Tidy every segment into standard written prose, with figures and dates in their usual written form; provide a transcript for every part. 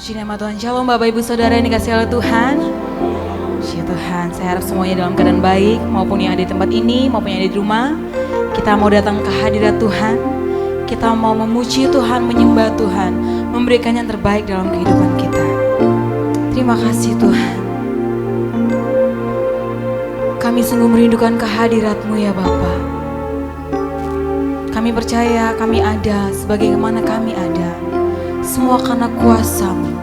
Puji nama Tuhan. Shalom Bapak Ibu Saudara yang dikasihi oleh Tuhan. Puji Tuhan, saya harap semuanya dalam keadaan baik, maupun yang ada di tempat ini, maupun yang ada di rumah. Kita mau datang ke hadirat Tuhan. Kita mau memuji Tuhan, menyembah Tuhan, memberikan yang terbaik dalam kehidupan kita. Terima kasih Tuhan. Kami sungguh merindukan kehadirat-Mu ya Bapa. Kami percaya kami ada sebagaimana kami ada. Semua karena kuasa-Mu,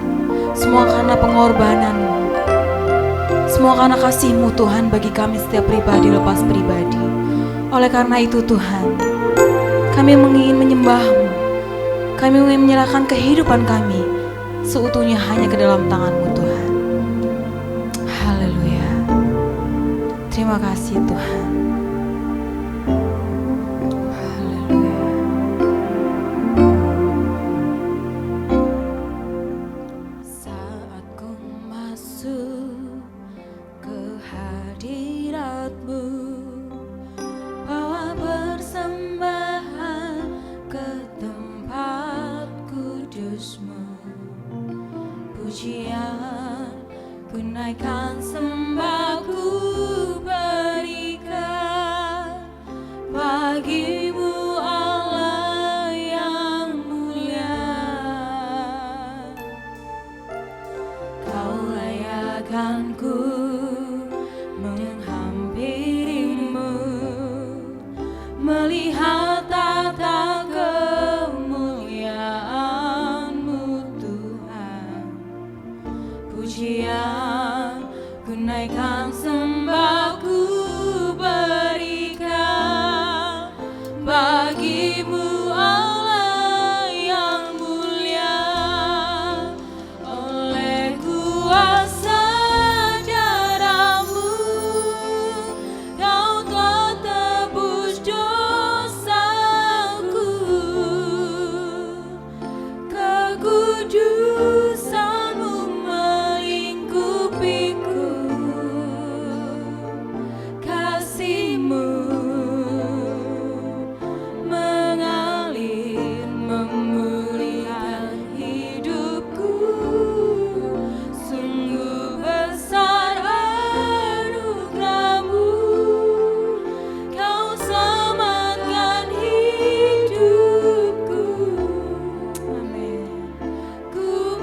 semua karena pengorbanan-Mu, semua karena kasih-Mu Tuhan bagi kami setiap pribadi lepas pribadi. Oleh karena itu Tuhan, kami ingin menyembah-Mu, kami ingin menyerahkan kehidupan kami seutuhnya hanya ke dalam tangan-Mu Tuhan. Haleluya. Terima kasih Tuhan. Pujian ku naikkan, sembah ku berikan bagi-Mu Allah yang mulia. Kau layakkan ku menghampiri-Mu, melihat tata pujian ku naikkan, sembah ku berikan bagi-Mu Allah yang mulia. Oleh kuasa darah-Mu Kau telah tebus dosaku. Kekudusan-Mu ku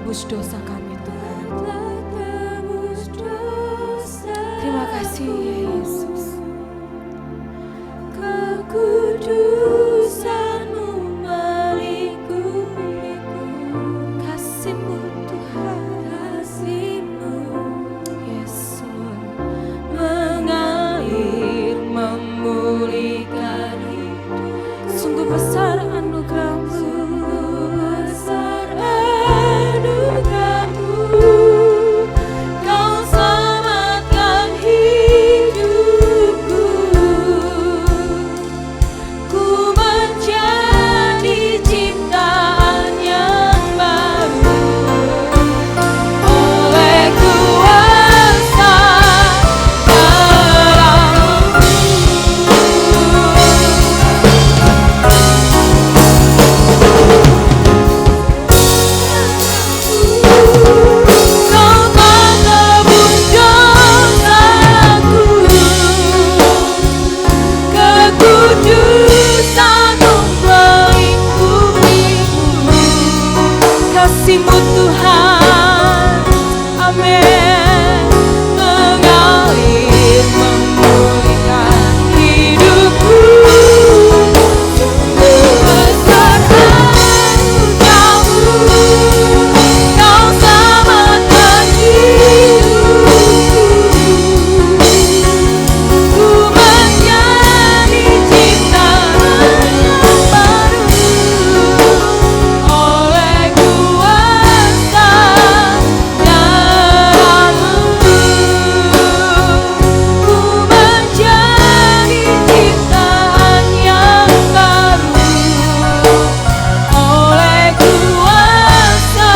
tebus dosa kami Tuhan. Terima kasih ya Yesus. Kekudusan-Mu melingkupiku, Kasih-Mu Tuhan, kasih-Mu Yesus. mengalir memulihkan hidup. Sungguh besar anugerah-Mu, Sungguh besar anugerah-Mu, Kau selamatkan hidupku. Ku menjadi ciptaan yang baru oleh kuasa Kau tak tebus dosaku, kekudusan-Mu melingkupiku. kasih-Mu Tuhan, amin. Mengalir memulihkan hidupku. Sungguh besar anugerah-Mu, Kau selamatkan hidupku. Ku menjadi ciptaan yang baru oleh kuasa darah-Mu. Ku menjadi ciptaan yang baru oleh kuasa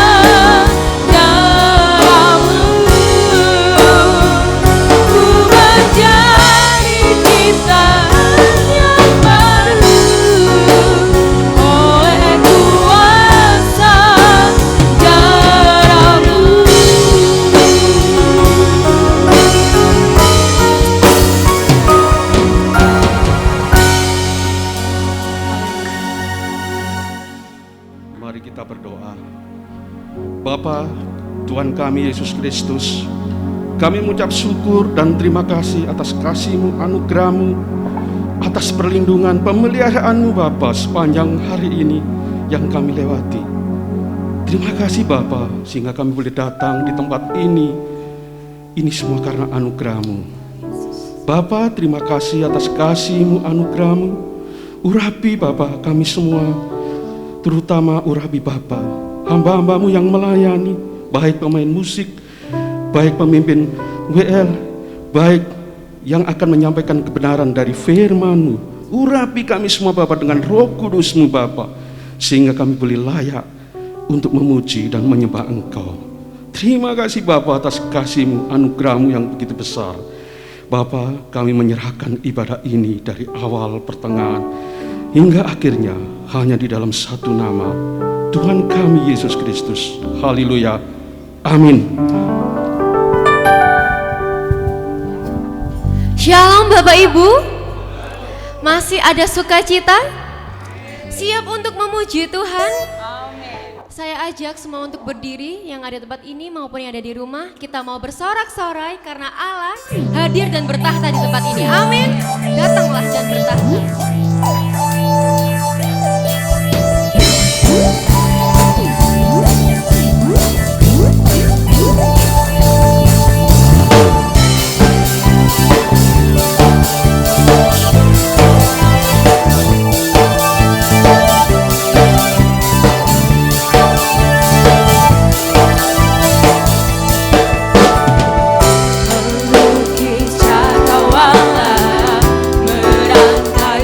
darah-Mu. Ku menjadi ciptaan yang baru oleh kuasa darah-Mu. Mari kita berdoa. Bapa, Tuhan kami Yesus Kristus, kami mengucap syukur dan terima kasih atas kasih-Mu, anugerah-Mu, atas perlindungan pemeliharaan-Mu Bapa sepanjang hari ini yang kami lewati. Terima kasih Bapa, sehingga kami boleh datang di tempat ini. Ini semua karena anugerah-Mu. Bapa, terima kasih atas kasih-Mu, anugerah-Mu. Urapi Bapa kami semua, terutama urapi Bapa, hamba-hamba-Mu yang melayani, baik pemain musik, baik pemimpin WL, baik yang akan menyampaikan kebenaran dari firman-Mu. Urapi kami semua Bapa dengan Roh Kudus-Mu Bapa, sehingga kami boleh layak untuk memuji dan menyembah Engkau. Terima kasih Bapa atas kasih-Mu, anugerah-Mu yang begitu besar. Bapa, kami menyerahkan ibadah ini dari awal, pertengahan, hingga akhirnya hanya di dalam satu nama, Tuhan kami Yesus Kristus. Haleluya. Amin. Shalom Bapak Ibu. Masih ada sukacita? Siap untuk memuji Tuhan? Saya ajak semua untuk berdiri, yang ada di tempat ini maupun yang ada di rumah. Kita mau bersorak-sorai karena Allah hadir dan bertahta di tempat ini. Amin. Datanglah dan bertahta. melukis cakrawala, merangkai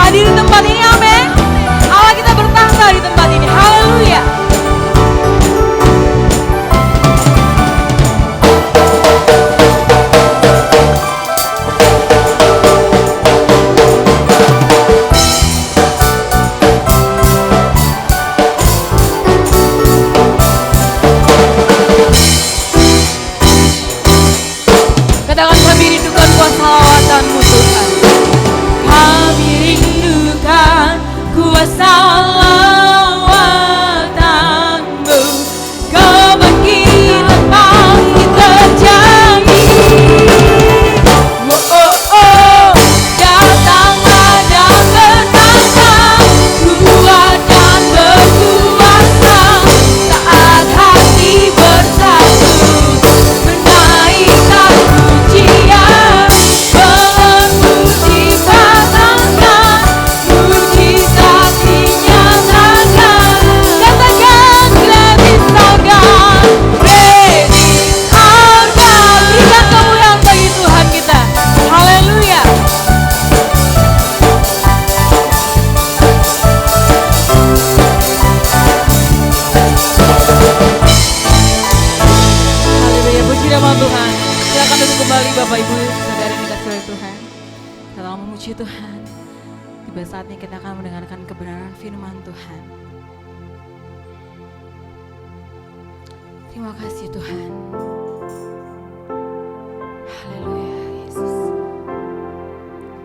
hadir di tempat ini, amin. Allah kita bertahta di tempat ini, haleluya. Katakan kami rindukan kuasa lawatanmu Tuhan. Kami rindukan kuasa lawatanmu. Kebangkitan pasti terjadi. Oh, oh, oh. Datanglah dan bertambah kuat dan berkuasa saat hati bersatu menaikkan pujian, berpuji katakan, mujizat dinyatakan. Katakan lebih saugan, ready harga. Berikan kemuliaan bagi Tuhan kita, haleluya. Haleluya, puji nama Tuhan. Silakan duduk kembali Bapak Ibu saudara yang dikasihi oleh Tuhan. Kita akan memuji Tuhan. Tiba saatnya kita akan mendengarkan kebenaran firman Tuhan. Terima kasih Tuhan. Haleluya Yesus.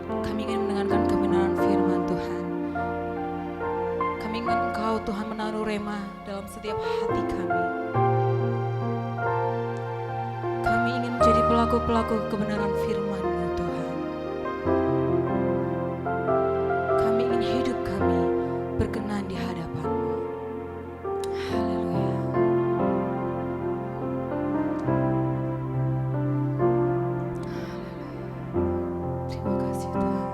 Kami ingin mendengarkan kebenaran firman Tuhan. Kami ingin Engkau Tuhan menaruh rema dalam setiap hati kami. Kami ingin menjadi pelaku-pelaku kebenaran firman-Mu Tuhan. Kami ingin hidup kami berkenan di hadapan-Mu. Haleluya. Terima kasih Tuhan.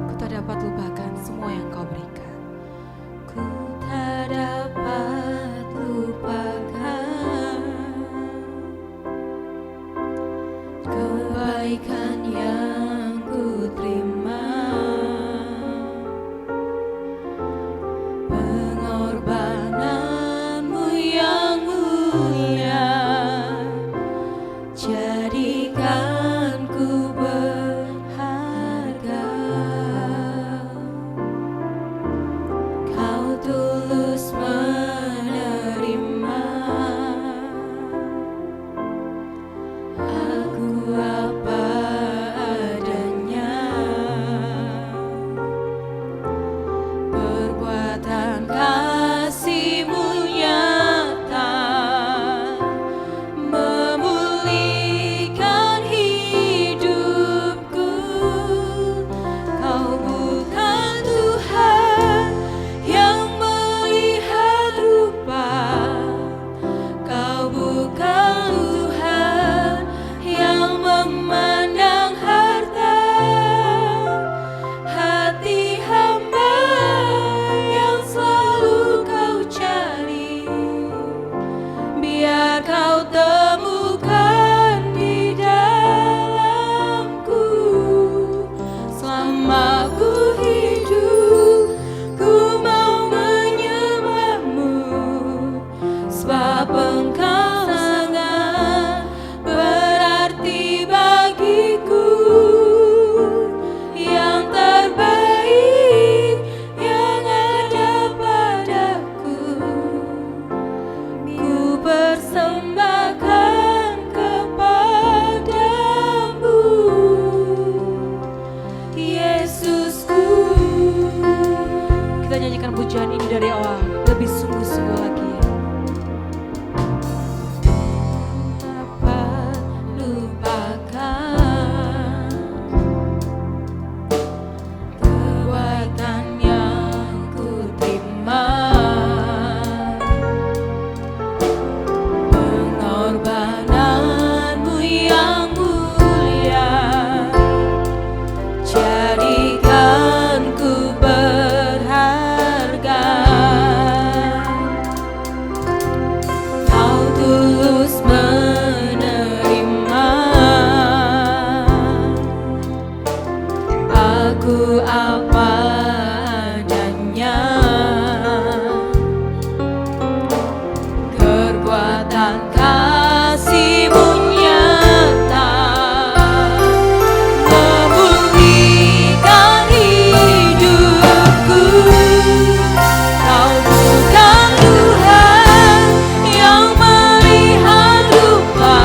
Ku tak dapat lupakan semua yang Kau berikan. Ku tak dapat lupakan kebaikan yang ku terima, pengorbananmu yang mulia, jadikan ku berharga. aku apa adanya. Kekuatan kasih-Mu nyata memulihkan hidupku. Kau bukan Tuhan yang melihat rupa,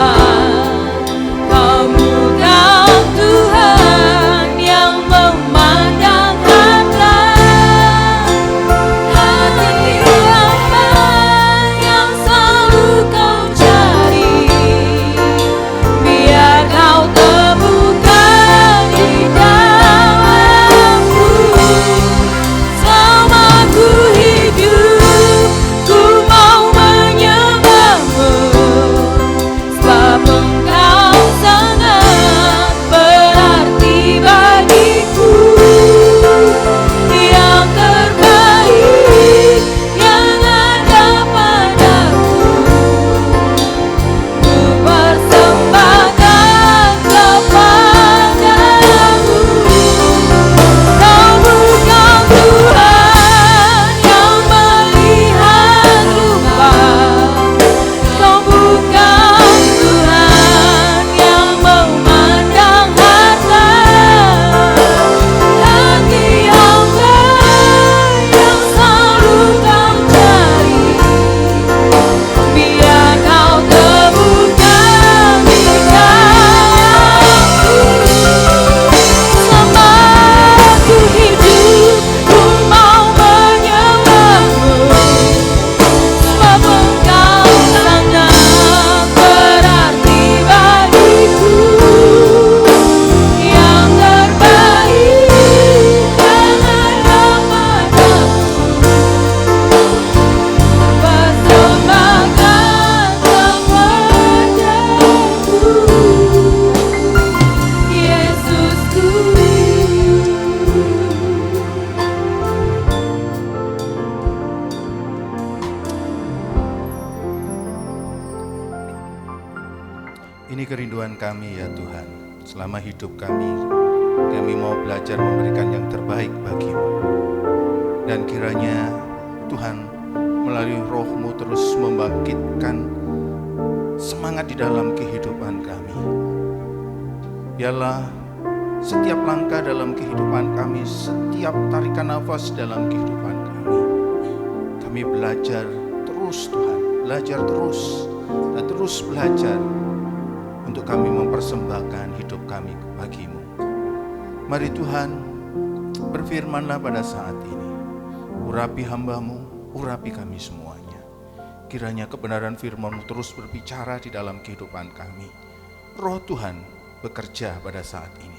Kau bukan Tuhan yang memandang harta. Hati hamba yang selalu Kau cari, biar Kau temukan di dalamku. Selama ku hidup, ku mau menyembah-Mu, sebab Engkau sangat berarti bagiku. Yang terbaik yang ada padaku, ku persembahkan kepadamu. Kau bukan Tuhan yang melihat rupa, Kau bukan Tuhan yang memandang harta. Hati hamba yang selalu Kau cari, biar Kau temukan di dalamku. Selama ku hidup, ku mau menyembah-Mu, sebab Engkau sangat berarti bagiku. Yang terbaik yang ada padaku, persembahkan kepadamu, Yesusku. Ini kerinduan kami ya Tuhan. Selama hidup kami mau belajar memberikan yang terbaik bagi-Mu. Dan kiranya Tuhan melalui Roh-Mu terus membangkitkan semangat di dalam kehidupan kami. Biarlah setiap langkah dalam kehidupan kami, setiap tarikan nafas dalam kehidupan kami belajar terus Tuhan, belajar terus dan terus belajar untuk kami mempersembahkan hidup kami bagi-Mu. Mari Tuhan, berfirman-Lah pada saat ini. Urapi hamba-Mu, urapi kami semuanya. Kiranya kebenaran firman-Mu terus berbicara di dalam kehidupan kami. Roh Tuhan bekerja pada saat ini.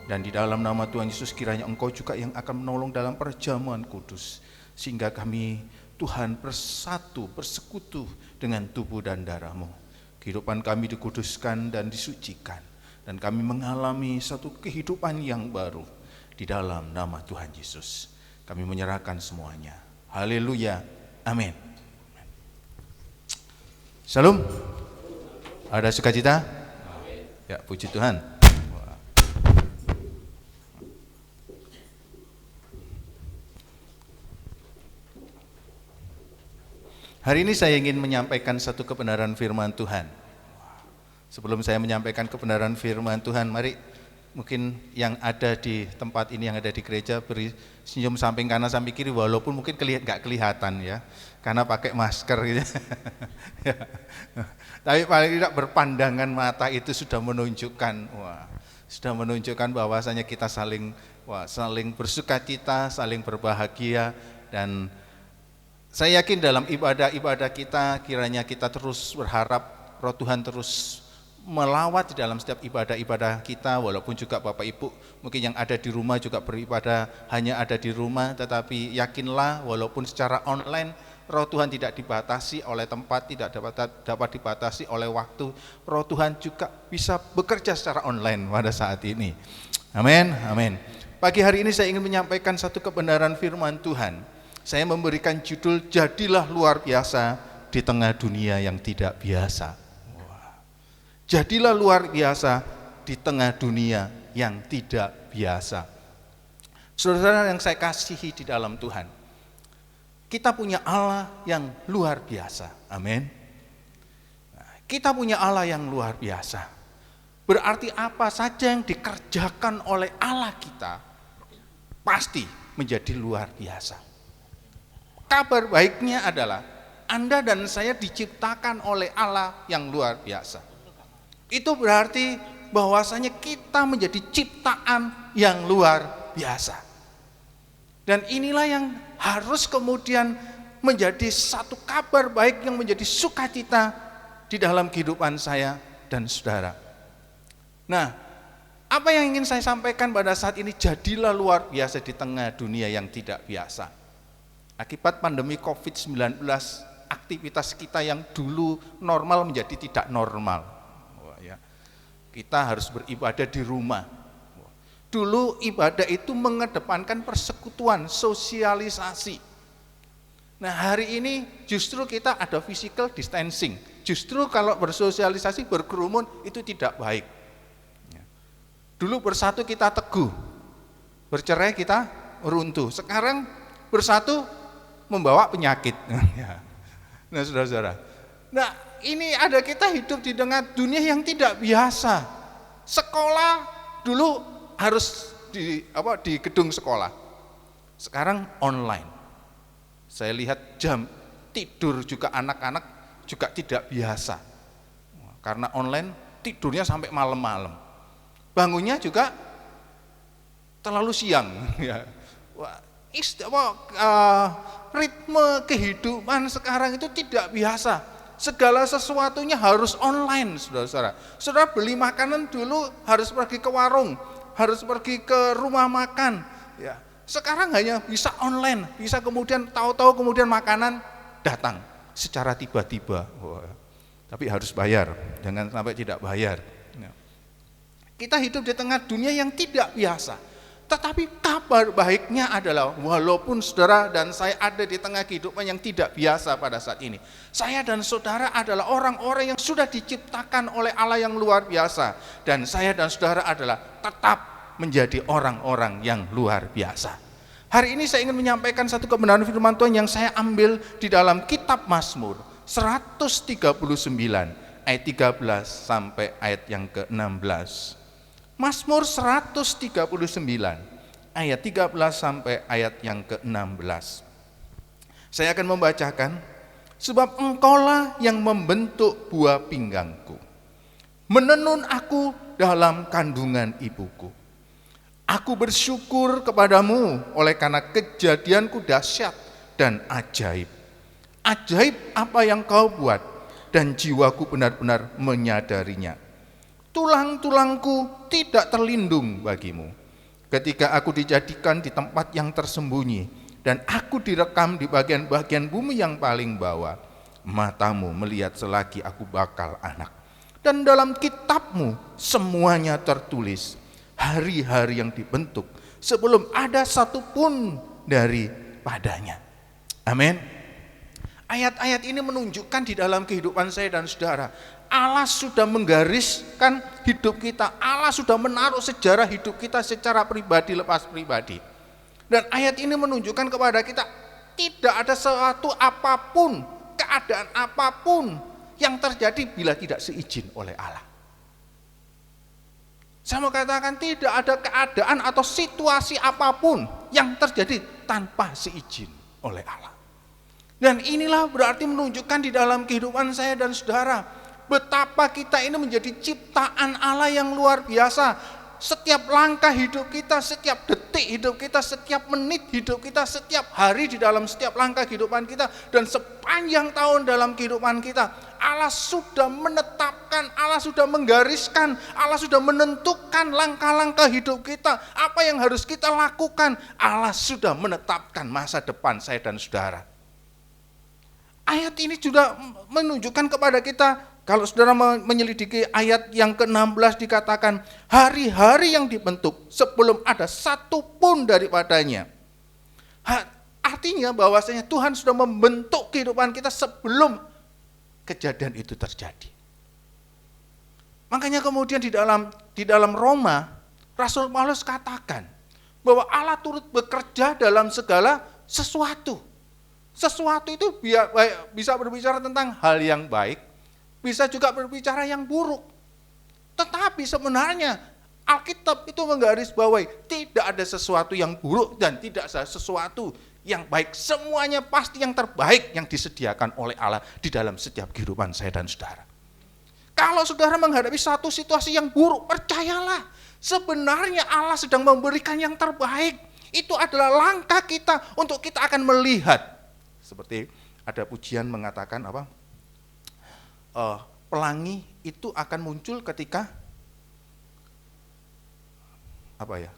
Dan di dalam nama Tuhan Yesus kiranya Engkau juga yang akan menolong dalam perjamuan kudus. Sehingga kami Tuhan bersatu, bersekutu dengan tubuh dan darah-Mu. Kehidupan kami dikuduskan dan disucikan. Dan kami mengalami satu kehidupan yang baru di dalam nama Tuhan Yesus. Kami menyerahkan semuanya. Haleluya. Amin. Shalom. Ada sukacita? Ya, puji Tuhan. Hari ini saya ingin menyampaikan satu kebenaran firman Tuhan. Sebelum saya menyampaikan kebenaran firman Tuhan, mari mungkin yang ada di tempat ini, yang ada di gereja, beri senyum samping kanan samping kiri, walaupun mungkin nggak kelihatan ya, karena pakai masker gitu. Tapi paling tidak berpandangan mata itu sudah menunjukkan, bahwasanya kita saling bersukacita, saling berbahagia. Dan saya yakin dalam ibadah-ibadah kita, kiranya kita terus berharap Roh Tuhan terus melawat di dalam setiap ibadah-ibadah kita, walaupun juga Bapak Ibu mungkin yang ada di rumah juga beribadah hanya ada di rumah, tetapi yakinlah walaupun secara online Roh Tuhan tidak dibatasi oleh tempat, tidak dapat dibatasi oleh waktu. Roh Tuhan juga bisa bekerja secara online pada saat ini. Amin, amin. Pagi hari ini saya ingin menyampaikan satu kebenaran firman Tuhan. Saya memberikan judul, jadilah luar biasa di tengah dunia yang tidak biasa. Jadilah luar biasa di tengah dunia yang tidak biasa. Saudara yang saya kasihi di dalam Tuhan, kita punya Allah yang luar biasa. Amin. Kita punya Allah yang luar biasa. Berarti apa saja yang dikerjakan oleh Allah kita pasti menjadi luar biasa. Kabar baiknya adalah Anda dan saya diciptakan oleh Allah yang luar biasa. Itu berarti bahwasanya kita menjadi ciptaan yang luar biasa. Dan inilah yang harus kemudian menjadi satu kabar baik yang menjadi sukacita di dalam kehidupan saya dan saudara. Nah, apa yang ingin saya sampaikan pada saat ini, jadilah luar biasa di tengah dunia yang tidak biasa. Akibat pandemi COVID-19, aktivitas kita yang dulu normal menjadi tidak normal. Kita harus beribadah di rumah. Dulu ibadah itu mengedepankan persekutuan, sosialisasi. Nah, hari ini justru kita ada physical distancing. Justru kalau bersosialisasi, berkerumun itu tidak baik. Dulu bersatu kita teguh, bercerai kita runtuh. Sekarang bersatu membawa penyakit. Nah, saudara-saudara. Nah, ini ada kita hidup di tengah dunia yang tidak biasa. Sekolah dulu harus di gedung sekolah. Sekarang online. Saya lihat jam tidur juga anak-anak juga tidak biasa. Karena online tidurnya sampai malam-malam. Bangunnya juga terlalu siang. Ritme kehidupan sekarang itu tidak biasa. Segala sesuatunya harus online, saudara-saudara. Saudara beli makanan dulu harus pergi ke warung, harus pergi ke rumah makan. Ya, sekarang hanya bisa online, bisa kemudian tahu-tahu kemudian makanan datang secara tiba-tiba. Tapi harus bayar, jangan sampai tidak bayar. Ya. Kita hidup di tengah dunia yang tidak biasa. Tetapi kabar baiknya adalah walaupun saudara dan saya ada di tengah kehidupan yang tidak biasa pada saat ini, saya dan saudara adalah orang-orang yang sudah diciptakan oleh Allah yang luar biasa, dan saya dan saudara adalah tetap menjadi orang-orang yang luar biasa. Hari ini saya ingin menyampaikan satu kebenaran firman Tuhan yang saya ambil di dalam kitab Mazmur 139 ayat 13 sampai ayat yang ke-16. Mazmur 139 ayat 13 sampai ayat yang ke-16. Saya akan membacakan. Sebab engkaulah yang membentuk buah pinggangku, menenun aku dalam kandungan ibuku. Aku bersyukur kepadamu oleh karena kejadianku dahsyat dan ajaib. Ajaib apa yang kau buat, dan jiwaku benar-benar menyadarinya. Tulang-tulangku tidak terlindung bagimu ketika aku dijadikan di tempat yang tersembunyi dan aku direkam di bagian-bagian bumi yang paling bawah. Matamu melihat selagi aku bakal anak, dan dalam kitabmu semuanya tertulis hari-hari yang dibentuk sebelum ada satupun daripadanya. Amin. Ayat-ayat ini menunjukkan di dalam kehidupan saya dan saudara, Allah sudah menggariskan hidup kita. Allah sudah menaruh sejarah hidup kita secara pribadi lepas pribadi. Dan ayat ini menunjukkan kepada kita tidak ada sesuatu apapun, keadaan apapun yang terjadi bila tidak seizin oleh Allah. Saya mau katakan tidak ada keadaan atau situasi apapun yang terjadi tanpa seizin oleh Allah. Dan inilah berarti menunjukkan di dalam kehidupan saya dan saudara, betapa kita ini menjadi ciptaan Allah yang luar biasa. Setiap langkah hidup kita, setiap detik hidup kita, setiap menit hidup kita, setiap hari di dalam setiap langkah kehidupan kita, dan sepanjang tahun dalam kehidupan kita, Allah sudah menetapkan, Allah sudah menggariskan, Allah sudah menentukan langkah-langkah hidup kita. Apa yang harus kita lakukan, Allah sudah menetapkan masa depan saya dan saudara. Ayat ini juga menunjukkan kepada kita, kalau saudara menyelidiki ayat yang ke-16 dikatakan, hari-hari yang dibentuk sebelum ada satu pun daripadanya. Artinya bahwasanya Tuhan sudah membentuk kehidupan kita sebelum kejadian itu terjadi. Makanya kemudian di dalam Roma, Rasul Paulus katakan bahwa Allah turut bekerja dalam segala sesuatu. Sesuatu itu bisa berbicara tentang hal yang baik, bisa juga berbicara yang buruk. Tetapi sebenarnya Alkitab itu menggarisbawahi tidak ada sesuatu yang buruk dan tidak ada sesuatu yang baik. Semuanya pasti yang terbaik yang disediakan oleh Allah di dalam setiap kehidupan saya dan saudara. Kalau saudara menghadapi satu situasi yang buruk, percayalah, sebenarnya Allah sedang memberikan yang terbaik. Itu adalah langkah kita untuk kita akan melihat. Seperti ada pujian mengatakan apa? Pelangi itu akan muncul ketika apa ya?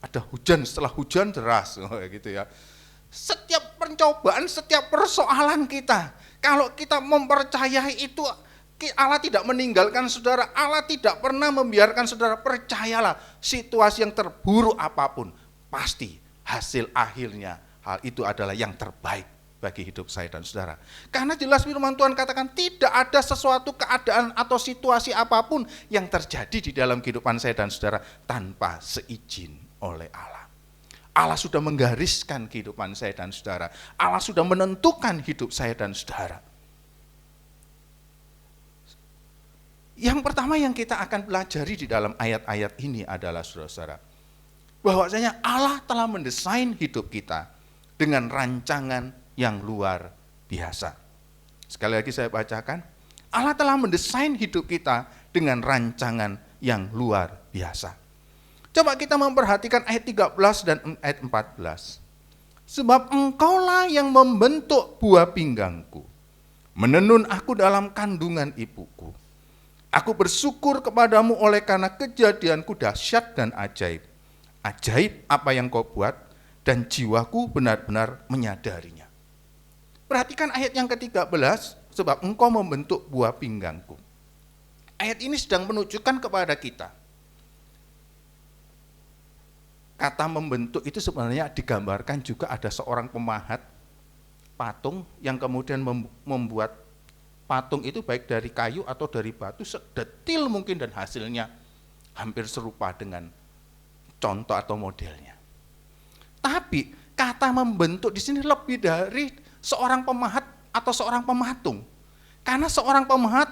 Ada hujan, setelah hujan deras, gitu ya. Setiap pencobaan, setiap persoalan kita, kalau kita mempercayai itu, Allah tidak meninggalkan saudara, Allah tidak pernah membiarkan saudara. Percayalah, situasi yang terburuk apapun, pasti hasil akhirnya hal itu adalah yang terbaik bagi hidup saya dan saudara. Karena jelas firman Tuhan katakan tidak ada sesuatu keadaan atau situasi apapun yang terjadi di dalam kehidupan saya dan saudara tanpa seizin oleh Allah. Allah sudah menggariskan kehidupan saya dan saudara. Allah sudah menentukan hidup saya dan saudara. Yang pertama yang kita akan pelajari di dalam ayat-ayat ini adalah saudara-saudara, bahwasanya Allah telah mendesain hidup kita dengan rancangan yang luar biasa. Sekali lagi saya bacakan, Allah telah mendesain hidup kita dengan rancangan yang luar biasa. Coba kita memperhatikan ayat 13 dan ayat 14. Sebab engkaulah yang membentuk buah pinggangku, menenun aku dalam kandungan ibuku. Aku bersyukur kepadamu oleh karena kejadianku dahsyat dan ajaib. Ajaib apa yang kau buat, dan jiwaku benar-benar menyadarinya. Perhatikan ayat yang ke-13, sebab engkau membentuk buah pinggangku. Ayat ini sedang menunjukkan kepada kita. Kata membentuk itu sebenarnya digambarkan juga ada seorang pemahat patung yang kemudian membuat patung itu baik dari kayu atau dari batu sedetil mungkin dan hasilnya hampir serupa dengan contoh atau modelnya. Tapi kata membentuk di sini lebih dari seorang pemahat atau seorang pematung. Karena seorang pemahat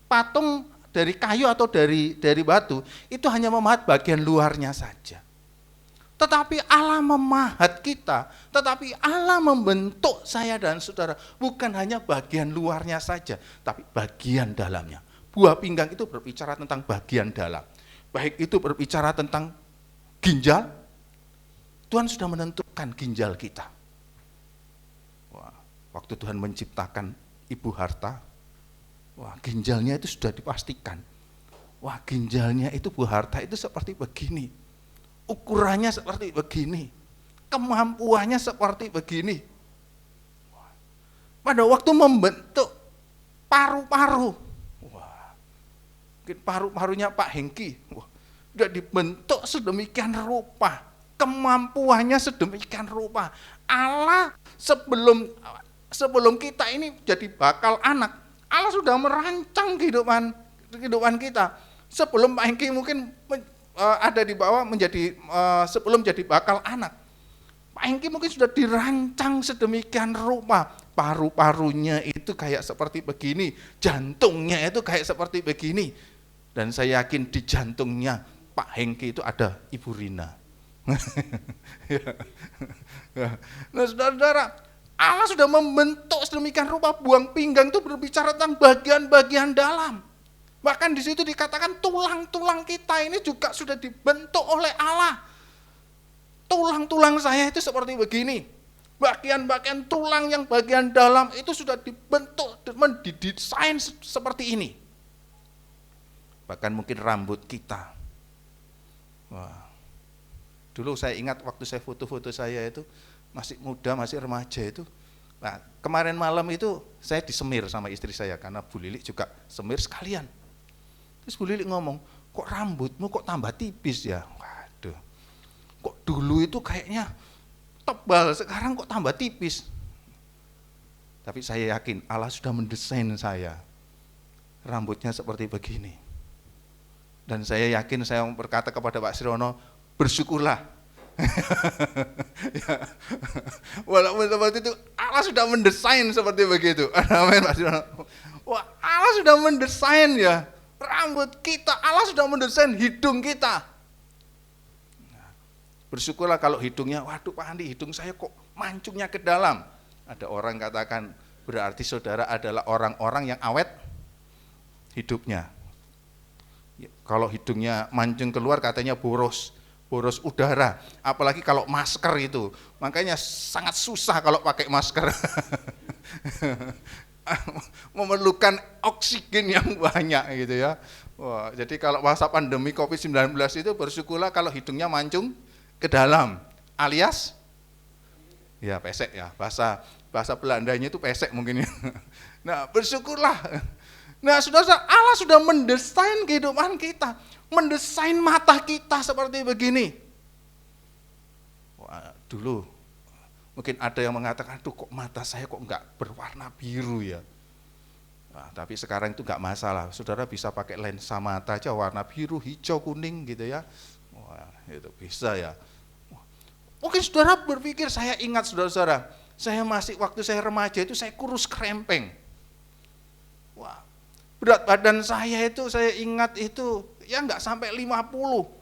patung dari kayu atau dari batu itu hanya memahat bagian luarnya saja. Tetapi Allah memahat kita, tetapi Allah membentuk saya dan saudara bukan hanya bagian luarnya saja, tapi bagian dalamnya. Buah pinggang itu berbicara tentang bagian dalam. Baik itu berbicara tentang ginjal, Tuhan sudah menentukan ginjal kita. Waktu Tuhan menciptakan ibu harta, ginjalnya itu sudah dipastikan. Ginjalnya itu bu harta itu seperti begini. Ukurannya seperti begini. Kemampuannya seperti begini. Pada waktu membentuk paru-paru, mungkin paru-parunya Pak Hengki, sudah dibentuk sedemikian rupa. Kemampuannya sedemikian rupa. Allah sebelum kita ini jadi bakal anak, Allah sudah merancang kehidupan kita. Sebelum Pak Hengki mungkin ada di bawah menjadi sebelum jadi bakal anak, Pak Hengki mungkin sudah dirancang sedemikian rupa. Paru-parunya itu kayak seperti begini, jantungnya itu kayak seperti begini. Dan saya yakin di jantungnya Pak Hengki itu ada Ibu Rina. Nah saudara-saudara, Allah sudah membentuk sedemikian rupa. Buah pinggang itu berbicara tentang bagian-bagian dalam. Bahkan di situ dikatakan tulang-tulang kita ini juga sudah dibentuk oleh Allah. Tulang-tulang saya itu seperti begini. Bagian-bagian tulang yang bagian dalam itu sudah dibentuk, didesain seperti ini. Bahkan mungkin rambut kita. Dulu saya ingat waktu saya foto-foto saya itu masih muda, masih remaja itu. Nah, kemarin malam itu saya disemir sama istri saya karena Bu Lili juga semir sekalian. Terus Bu Lili ngomong, kok rambutmu kok tambah tipis ya? Waduh, kok dulu itu kayaknya tebal, sekarang kok tambah tipis. Tapi saya yakin Allah sudah mendesain saya. Rambutnya seperti begini. Dan saya yakin saya berkata kepada Pak Sirwono, bersyukurlah Ya. Walaupun seperti itu, Allah sudah mendesain seperti begitu. Amin, Pak Saudara. Wah, Allah sudah mendesain ya rambut kita, Allah sudah mendesain hidung kita. Bersyukurlah kalau hidungnya, waduh Pak Andi, hidung saya kok mancungnya ke dalam. Ada orang katakan, berarti saudara adalah orang-orang yang awet hidupnya. Kalau hidungnya mancung keluar katanya boros udara. Apalagi kalau masker itu, makanya sangat susah kalau pakai masker. Memerlukan oksigen yang banyak gitu ya. Wah, jadi kalau masa pandemi COVID-19 itu bersyukurlah kalau hidungnya mancung ke dalam, alias ya pesek ya, bahasa Belandanya itu pesek mungkin ya. Nah, bersyukurlah. Nah, saudara, Allah sudah mendesain kehidupan kita, mendesain mata kita seperti begini. Wah, dulu mungkin ada yang mengatakan, tuh kok mata saya kok enggak berwarna biru ya. Nah, tapi sekarang itu enggak masalah, saudara bisa pakai lensa mata aja warna biru, hijau, kuning gitu ya. Wah, itu bisa ya. Mungkin saudara berpikir, saya ingat saudara-saudara, saya masih waktu saya remaja itu saya kurus krempeng. Wah, berat badan saya itu saya ingat itu ya enggak sampai 50.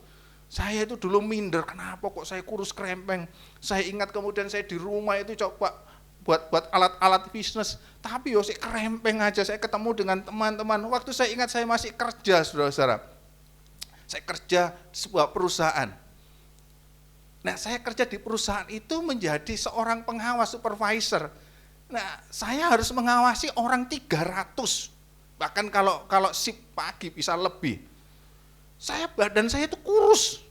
Saya itu dulu minder, kenapa kok saya kurus krempeng. Saya ingat kemudian saya di rumah itu coba buat alat-alat bisnis, tapi yo saya krempeng aja. Saya ketemu dengan teman-teman. Waktu saya ingat saya masih kerja, saudara-saudara. Saya kerja di sebuah perusahaan. Nah, saya kerja di perusahaan itu menjadi seorang pengawas, supervisor. Nah, saya harus mengawasi orang 300. Bahkan kalau shift pagi bisa lebih. Badan saya itu kurus.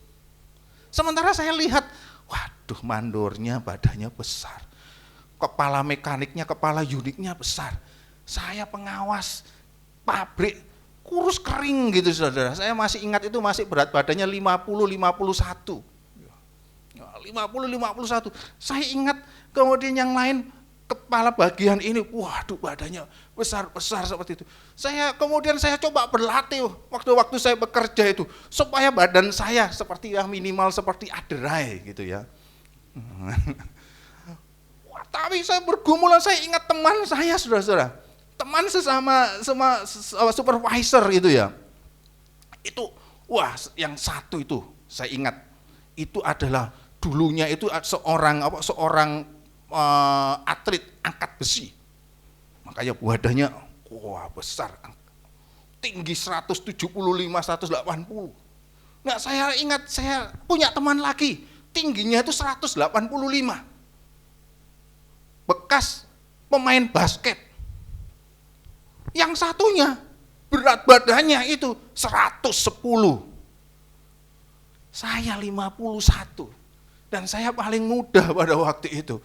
Sementara saya lihat, waduh, mandornya badannya besar. Kepala mekaniknya, kepala unitnya besar. Saya pengawas pabrik, kurus kering gitu saudara. Saya masih ingat itu masih berat badannya 50-51. 50-51. Saya ingat kemudian yang lain kepala bagian ini, waduh badannya besar-besar seperti itu. Kemudian saya coba berlatih waktu saya bekerja itu supaya badan saya seperti ya minimal seperti aderai gitu ya. Wah, tapi saya bergumulan, saya ingat teman saya saudara-saudara, teman sesama supervisor itu ya. Itu wah, yang satu itu saya ingat itu adalah dulunya itu seorang atlet angkat besi. Makanya badannya wah besar, tinggi 175, 180. Nah, saya ingat saya punya teman lagi, tingginya itu 185. Bekas pemain basket. Yang satunya berat badannya itu 110. Saya 51. Dan saya paling muda pada waktu itu.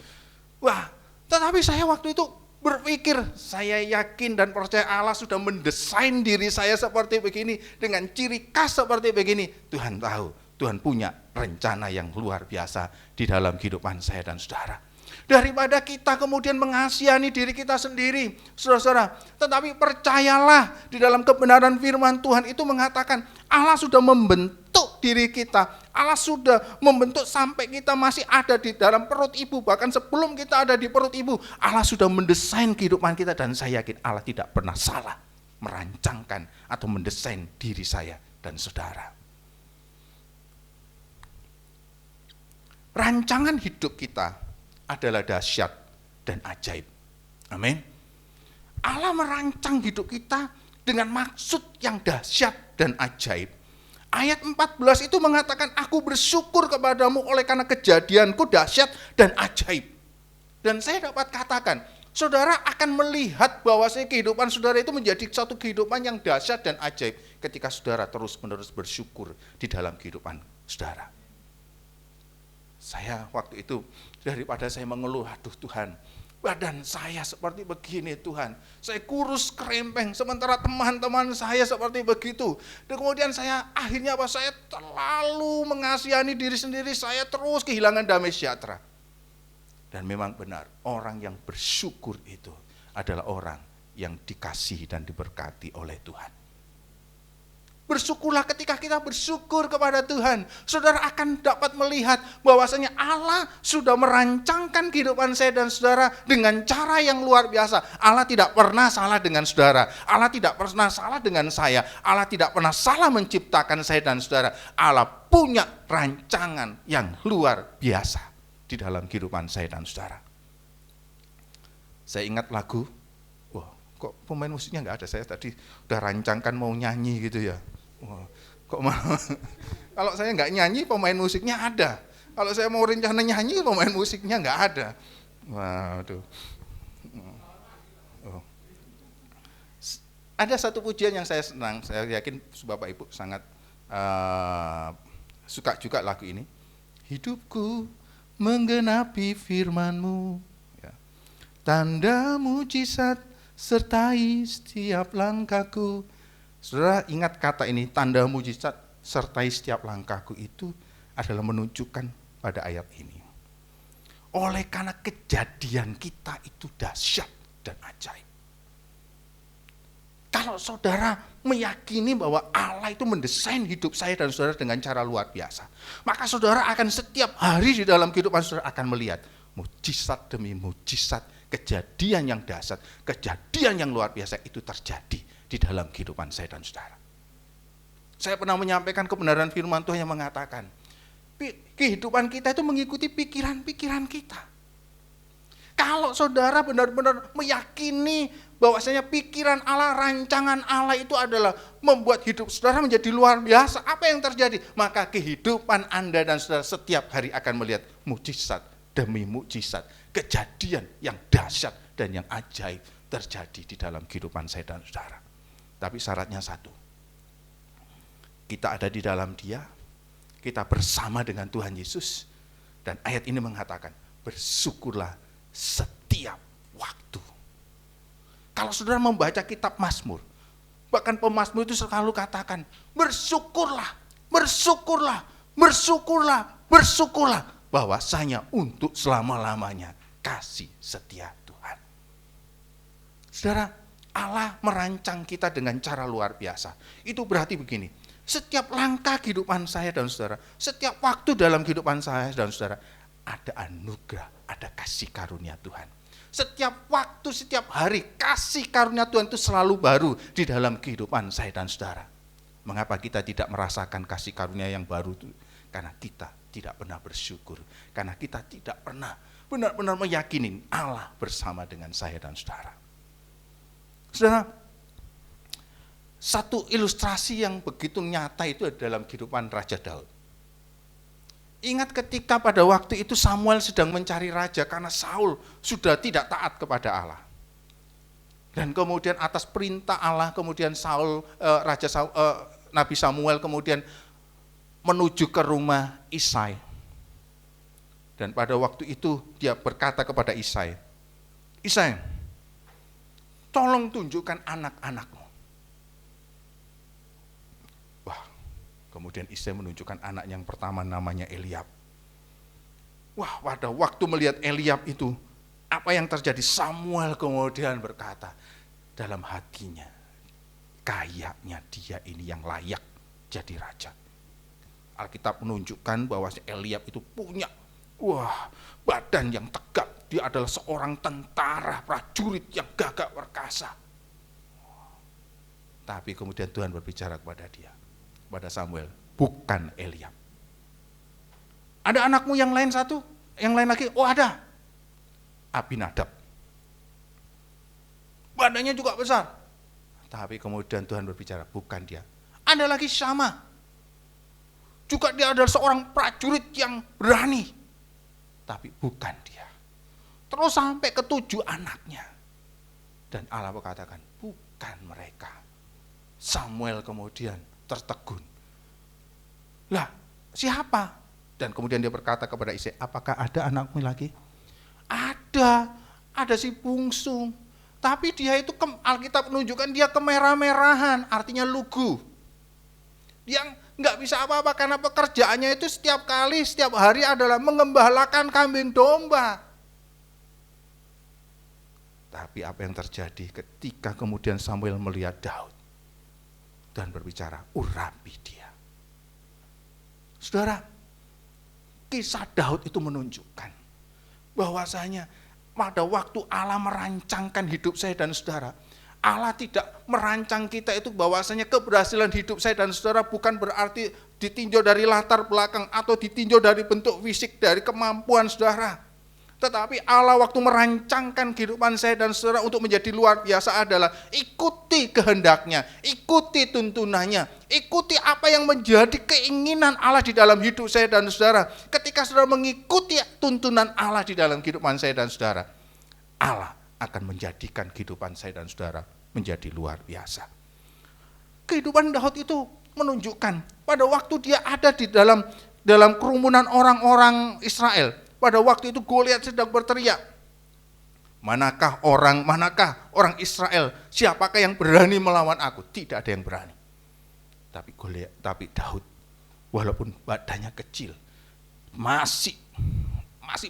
Wah, tetapi saya waktu itu berpikir, saya yakin dan percaya Allah sudah mendesain diri saya seperti begini, dengan ciri khas seperti begini. Tuhan tahu, Tuhan punya rencana yang luar biasa di dalam kehidupan saya dan saudara. Daripada kita kemudian mengasihani diri kita sendiri, saudara-saudara, tetapi percayalah di dalam kebenaran firman Tuhan itu mengatakan Allah sudah membentuk diri kita, Allah sudah membentuk sampai kita masih ada di dalam perut ibu, bahkan sebelum kita ada di perut ibu, Allah sudah mendesain kehidupan kita, dan saya yakin Allah tidak pernah salah merancangkan atau mendesain diri saya dan saudara. Rancangan hidup kita adalah dahsyat dan ajaib. Amin. Allah merancang hidup kita dengan maksud yang dahsyat dan ajaib. Ayat 14 itu mengatakan, aku bersyukur kepadamu oleh karena kejadianku dahsyat dan ajaib. Dan saya dapat katakan, saudara akan melihat bahwasanya kehidupan saudara itu menjadi satu kehidupan yang dahsyat dan ajaib ketika saudara terus-menerus bersyukur di dalam kehidupan saudara. Saya waktu itu, daripada saya mengeluh, aduh Tuhan, badan saya seperti begini Tuhan, saya kurus krempeng, sementara teman-teman saya seperti begitu. Dan kemudian saya akhirnya saya terlalu mengasihani diri sendiri, saya terus kehilangan damai sejahtera. Dan memang benar, orang yang bersyukur itu adalah orang yang dikasihi dan diberkati oleh Tuhan. Bersyukurlah ketika kita bersyukur kepada Tuhan. Saudara akan dapat melihat bahwasanya Allah sudah merancangkan kehidupan saya dan saudara dengan cara yang luar biasa. Allah tidak pernah salah dengan saudara. Allah tidak pernah salah dengan saya. Allah tidak pernah salah menciptakan saya dan saudara. Allah punya rancangan yang luar biasa di dalam kehidupan saya dan saudara. Saya ingat lagu, wah kok pemain musiknya nggak ada, saya tadi udah rancangkan mau nyanyi gitu ya. Wah, kok malah, kalau saya nggak nyanyi pemain musiknya ada. Kalau saya mau rencana nyanyi pemain musiknya nggak ada. Waduh. Oh. Ada satu pujian yang saya senang, saya yakin Bapak Ibu sangat suka juga lagu ini. Hidupku menggenapi firman-Mu, ya. Tanda mujizat sertai setiap langkahku. Saudara ingat kata ini, tanda mujizat sertai setiap langkahku, itu adalah menunjukkan pada ayat ini. Oleh karena kejadian kita itu dahsyat dan ajaib. Kalau saudara meyakini bahwa Allah itu mendesain hidup saya dan saudara dengan cara luar biasa, maka saudara akan setiap hari di dalam kehidupan saudara akan melihat mujizat demi mujizat, kejadian yang dahsyat, kejadian yang luar biasa itu terjadi di dalam kehidupan saya dan saudara. Saya pernah menyampaikan kebenaran firman Tuhan yang mengatakan, kehidupan kita itu mengikuti pikiran-pikiran kita. Kalau saudara benar-benar meyakini bahwasanya pikiran Allah, rancangan Allah itu adalah membuat hidup saudara menjadi luar biasa, apa yang terjadi? Maka kehidupan Anda dan saudara setiap hari akan melihat mujizat demi mujizat, kejadian yang dahsyat dan yang ajaib terjadi di dalam kehidupan saya dan saudara. Tapi syaratnya satu, kita ada di dalam Dia, kita bersama dengan Tuhan Yesus, dan ayat ini mengatakan, bersyukurlah setiap waktu. Kalau saudara membaca kitab Mazmur, bahkan pemazmur itu selalu katakan, bersyukurlah, bersyukurlah, bersyukurlah, bersyukurlah, bahwasanya untuk selama-lamanya kasih setia Tuhan. Saudara, Allah merancang kita dengan cara luar biasa. Itu berarti begini, setiap langkah kehidupan saya dan saudara, setiap waktu dalam kehidupan saya dan saudara, ada anugerah, ada kasih karunia Tuhan. Setiap waktu, setiap hari, kasih karunia Tuhan itu selalu baru di dalam kehidupan saya dan saudara. Mengapa kita tidak merasakan kasih karunia yang baru itu? Karena kita tidak pernah bersyukur, karena kita tidak pernah benar-benar meyakini Allah bersama dengan saya dan saudara. Saudara, satu ilustrasi yang begitu nyata itu dalam kehidupan Raja Daud. Ingat ketika pada waktu itu Samuel sedang mencari raja karena Saul sudah tidak taat kepada Allah. Dan kemudian atas perintah Allah, kemudian Nabi Samuel kemudian menuju ke rumah Isai. Dan pada waktu itu dia berkata kepada Isai, Isai, tolong tunjukkan anak-anakmu. Wah, kemudian Isai menunjukkan anak yang pertama namanya Eliab. Wah, pada waktu melihat Eliab itu, apa yang terjadi? Samuel kemudian berkata dalam hatinya, kayaknya dia ini yang layak jadi raja. Alkitab menunjukkan bahwa Eliab itu punya badan yang tegap. Dia adalah seorang tentara prajurit yang gagah perkasa. Tapi kemudian Tuhan berbicara kepada dia, kepada Samuel, bukan Eliab. Ada anakmu yang lain satu? Yang lain lagi? Oh ada, Abinadab. Badannya juga besar. Tapi kemudian Tuhan berbicara, bukan dia. Ada lagi Syama. Juga dia adalah seorang prajurit yang berani. Tapi bukan dia. Terus sampai ke 7 anaknya. Dan Allah berkatakan, bukan mereka. Samuel kemudian tertegun. Lah, siapa? Dan kemudian dia berkata kepada Isai, apakah ada anakmu lagi? Ada si bungsu. Tapi dia itu, Alkitab menunjukkan dia kemerah-merahan, artinya lugu. Dia nggak bisa apa-apa karena pekerjaannya itu setiap hari adalah mengembalakan kambing domba. Tapi apa yang terjadi ketika kemudian Samuel melihat Daud? dan berbicara, urapi dia. Saudara, kisah Daud itu menunjukkan bahwasanya pada waktu Allah merancangkan hidup saya dan saudara, Allah tidak merancang kita itu bahwasanya keberhasilan hidup saya dan saudara bukan berarti ditinjau dari latar belakang atau ditinjau dari bentuk fisik, dari kemampuan saudara. Tetapi Allah waktu merancangkan kehidupan saya dan saudara untuk menjadi luar biasa adalah ikuti kehendaknya, ikuti tuntunannya, ikuti apa yang menjadi keinginan Allah di dalam hidup saya dan saudara. Ketika saudara mengikuti tuntunan Allah di dalam kehidupan saya dan saudara, Allah akan menjadikan kehidupan saya dan saudara menjadi luar biasa. Kehidupan Daud itu menunjukkan pada waktu dia ada di dalam kerumunan orang-orang Israel. Pada waktu itu Goliat sedang berteriak, manakah orang Israel, siapakah yang berani melawan aku? Tidak ada yang berani. Tapi Daud, walaupun badannya kecil, masih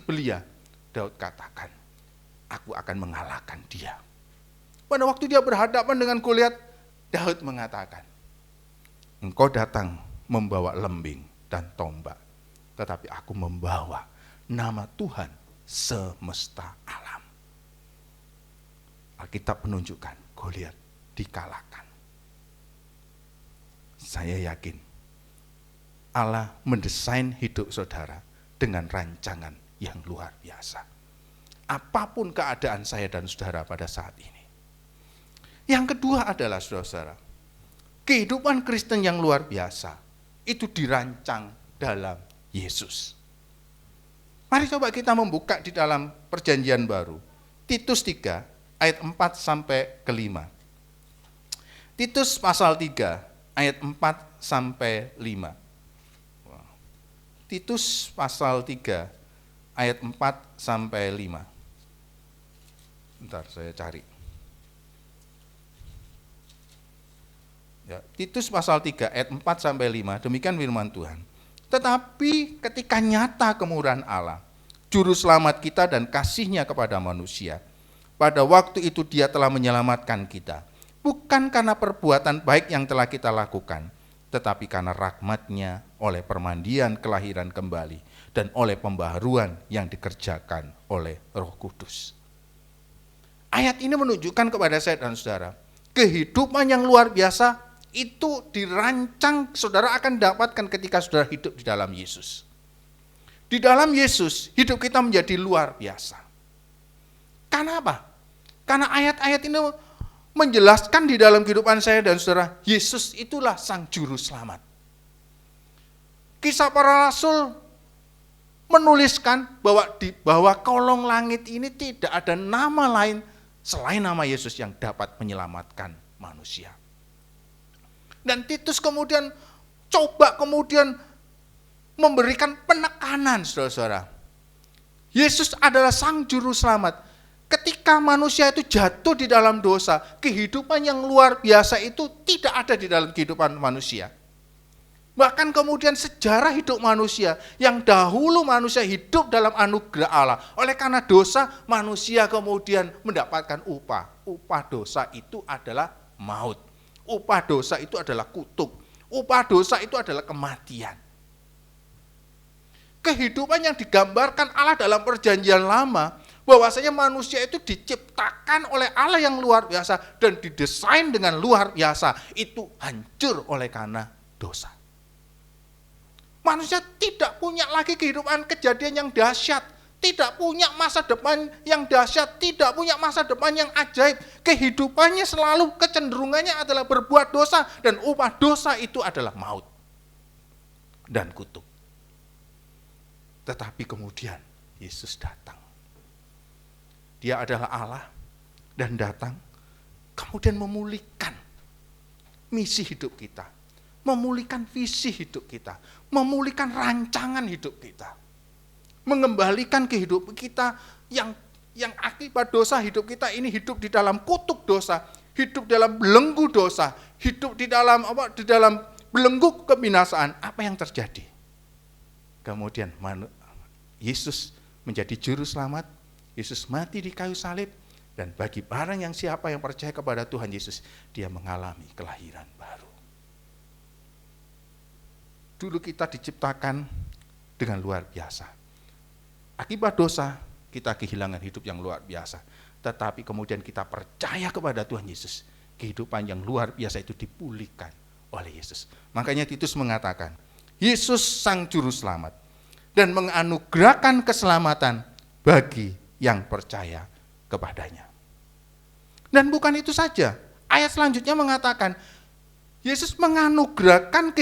belia, Daud katakan, aku akan mengalahkan dia. Pada waktu dia berhadapan dengan Goliat, Daud mengatakan, engkau datang membawa lembing dan tombak, tetapi aku membawa nama Tuhan semesta alam. Alkitab menunjukkan Goliat dikalahkan. Saya yakin Allah mendesain hidup saudara dengan rancangan yang luar biasa. Apapun keadaan saya dan saudara pada saat ini. Yang kedua adalah saudara-saudara, kehidupan Kristen yang luar biasa itu dirancang dalam Yesus. Mari coba kita membuka di dalam perjanjian baru. Titus 3 ayat 4 sampai ke 5. Titus pasal 3 ayat 4 sampai 5. Titus pasal 3 ayat 4 sampai 5. Bentar saya cari. Ya, Titus pasal 3 ayat 4 sampai 5. Demikian firman Tuhan. Tetapi ketika nyata kemurahan Allah, juru selamat kita dan kasih-Nya kepada manusia, pada waktu itu Dia telah menyelamatkan kita, bukan karena perbuatan baik yang telah kita lakukan, tetapi karena rahmat-Nya oleh permandian kelahiran kembali dan oleh pembaharuan yang dikerjakan oleh Roh Kudus. Ayat ini menunjukkan kepada saya dan saudara, kehidupan yang luar biasa itu dirancang saudara akan dapatkan ketika saudara hidup di dalam Yesus. Di dalam Yesus hidup kita menjadi luar biasa. Karena apa? Karena ayat-ayat ini menjelaskan di dalam kehidupan saya dan saudara, Yesus itulah sang juru selamat. Kisah para Rasul menuliskan bahwa kolong langit ini tidak ada nama lain selain nama Yesus yang dapat menyelamatkan manusia. Dan Titus kemudian memberikan penekanan, saudara-saudara. Yesus adalah sang juru selamat. Ketika manusia itu jatuh di dalam dosa, kehidupan yang luar biasa itu tidak ada di dalam kehidupan manusia. Bahkan kemudian sejarah hidup manusia, yang dahulu manusia hidup dalam anugerah Allah. Oleh karena dosa, manusia kemudian mendapatkan upah. Upah dosa itu adalah maut. Upah dosa itu adalah kutuk. Upah dosa itu adalah kematian. Kehidupan yang digambarkan Allah dalam perjanjian lama, bahwasanya manusia itu diciptakan oleh Allah yang luar biasa dan didesain dengan luar biasa, itu hancur oleh karena dosa. Manusia tidak punya lagi kehidupan kejadian yang dahsyat, tidak punya masa depan yang dahsyat, tidak punya masa depan yang ajaib. Kehidupannya selalu kecenderungannya adalah berbuat dosa, dan upah dosa itu adalah maut dan kutuk. Tetapi kemudian Yesus datang. Dia adalah Allah dan datang kemudian memulihkan misi hidup kita, memulihkan visi hidup kita, memulihkan rancangan hidup kita. Mengembalikan kehidupan kita yang akibat dosa hidup kita ini hidup di dalam kutuk dosa, hidup dalam belenggu dosa, hidup di dalam belenggu kebinasaan. Apa yang terjadi? Kemudian Yesus menjadi juru selamat, Yesus mati di kayu salib, dan bagi barang yang siapa yang percaya kepada Tuhan Yesus, dia mengalami kelahiran baru. dulu kita diciptakan dengan luar biasa. Akibat dosa, kita kehilangan hidup yang luar biasa. Tetapi kemudian kita percaya kepada Tuhan Yesus, kehidupan yang luar biasa itu dipulihkan oleh Yesus. Makanya Titus mengatakan, Yesus Sang Juru Selamat dan menganugerahkan keselamatan bagi yang percaya kepadanya. Dan bukan itu saja, ayat selanjutnya mengatakan, Yesus menganugerahkan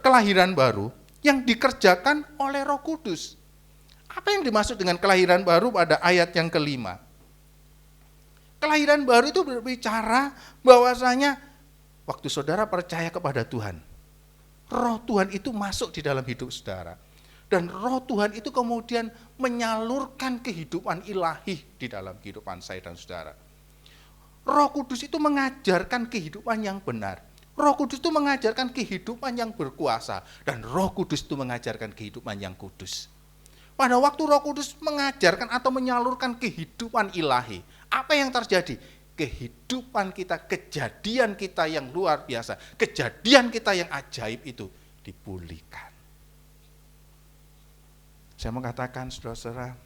kelahiran baru yang dikerjakan oleh Roh Kudus. Apa yang dimaksud dengan kelahiran baru pada ayat yang kelima? Kelahiran baru itu berbicara bahwasanya waktu saudara percaya kepada Tuhan, Roh Tuhan itu masuk di dalam hidup saudara. Dan Roh Tuhan itu kemudian menyalurkan kehidupan ilahi di dalam kehidupan saya dan saudara. Roh Kudus itu mengajarkan kehidupan yang benar. Roh Kudus itu mengajarkan kehidupan yang berkuasa. Dan Roh Kudus itu mengajarkan kehidupan yang kudus. Pada waktu Roh Kudus mengajarkan atau menyalurkan kehidupan ilahi, apa yang terjadi? Kehidupan kita, kejadian kita yang luar biasa, kejadian kita yang ajaib itu dipulihkan. Saya mengatakan, saudara-saudara,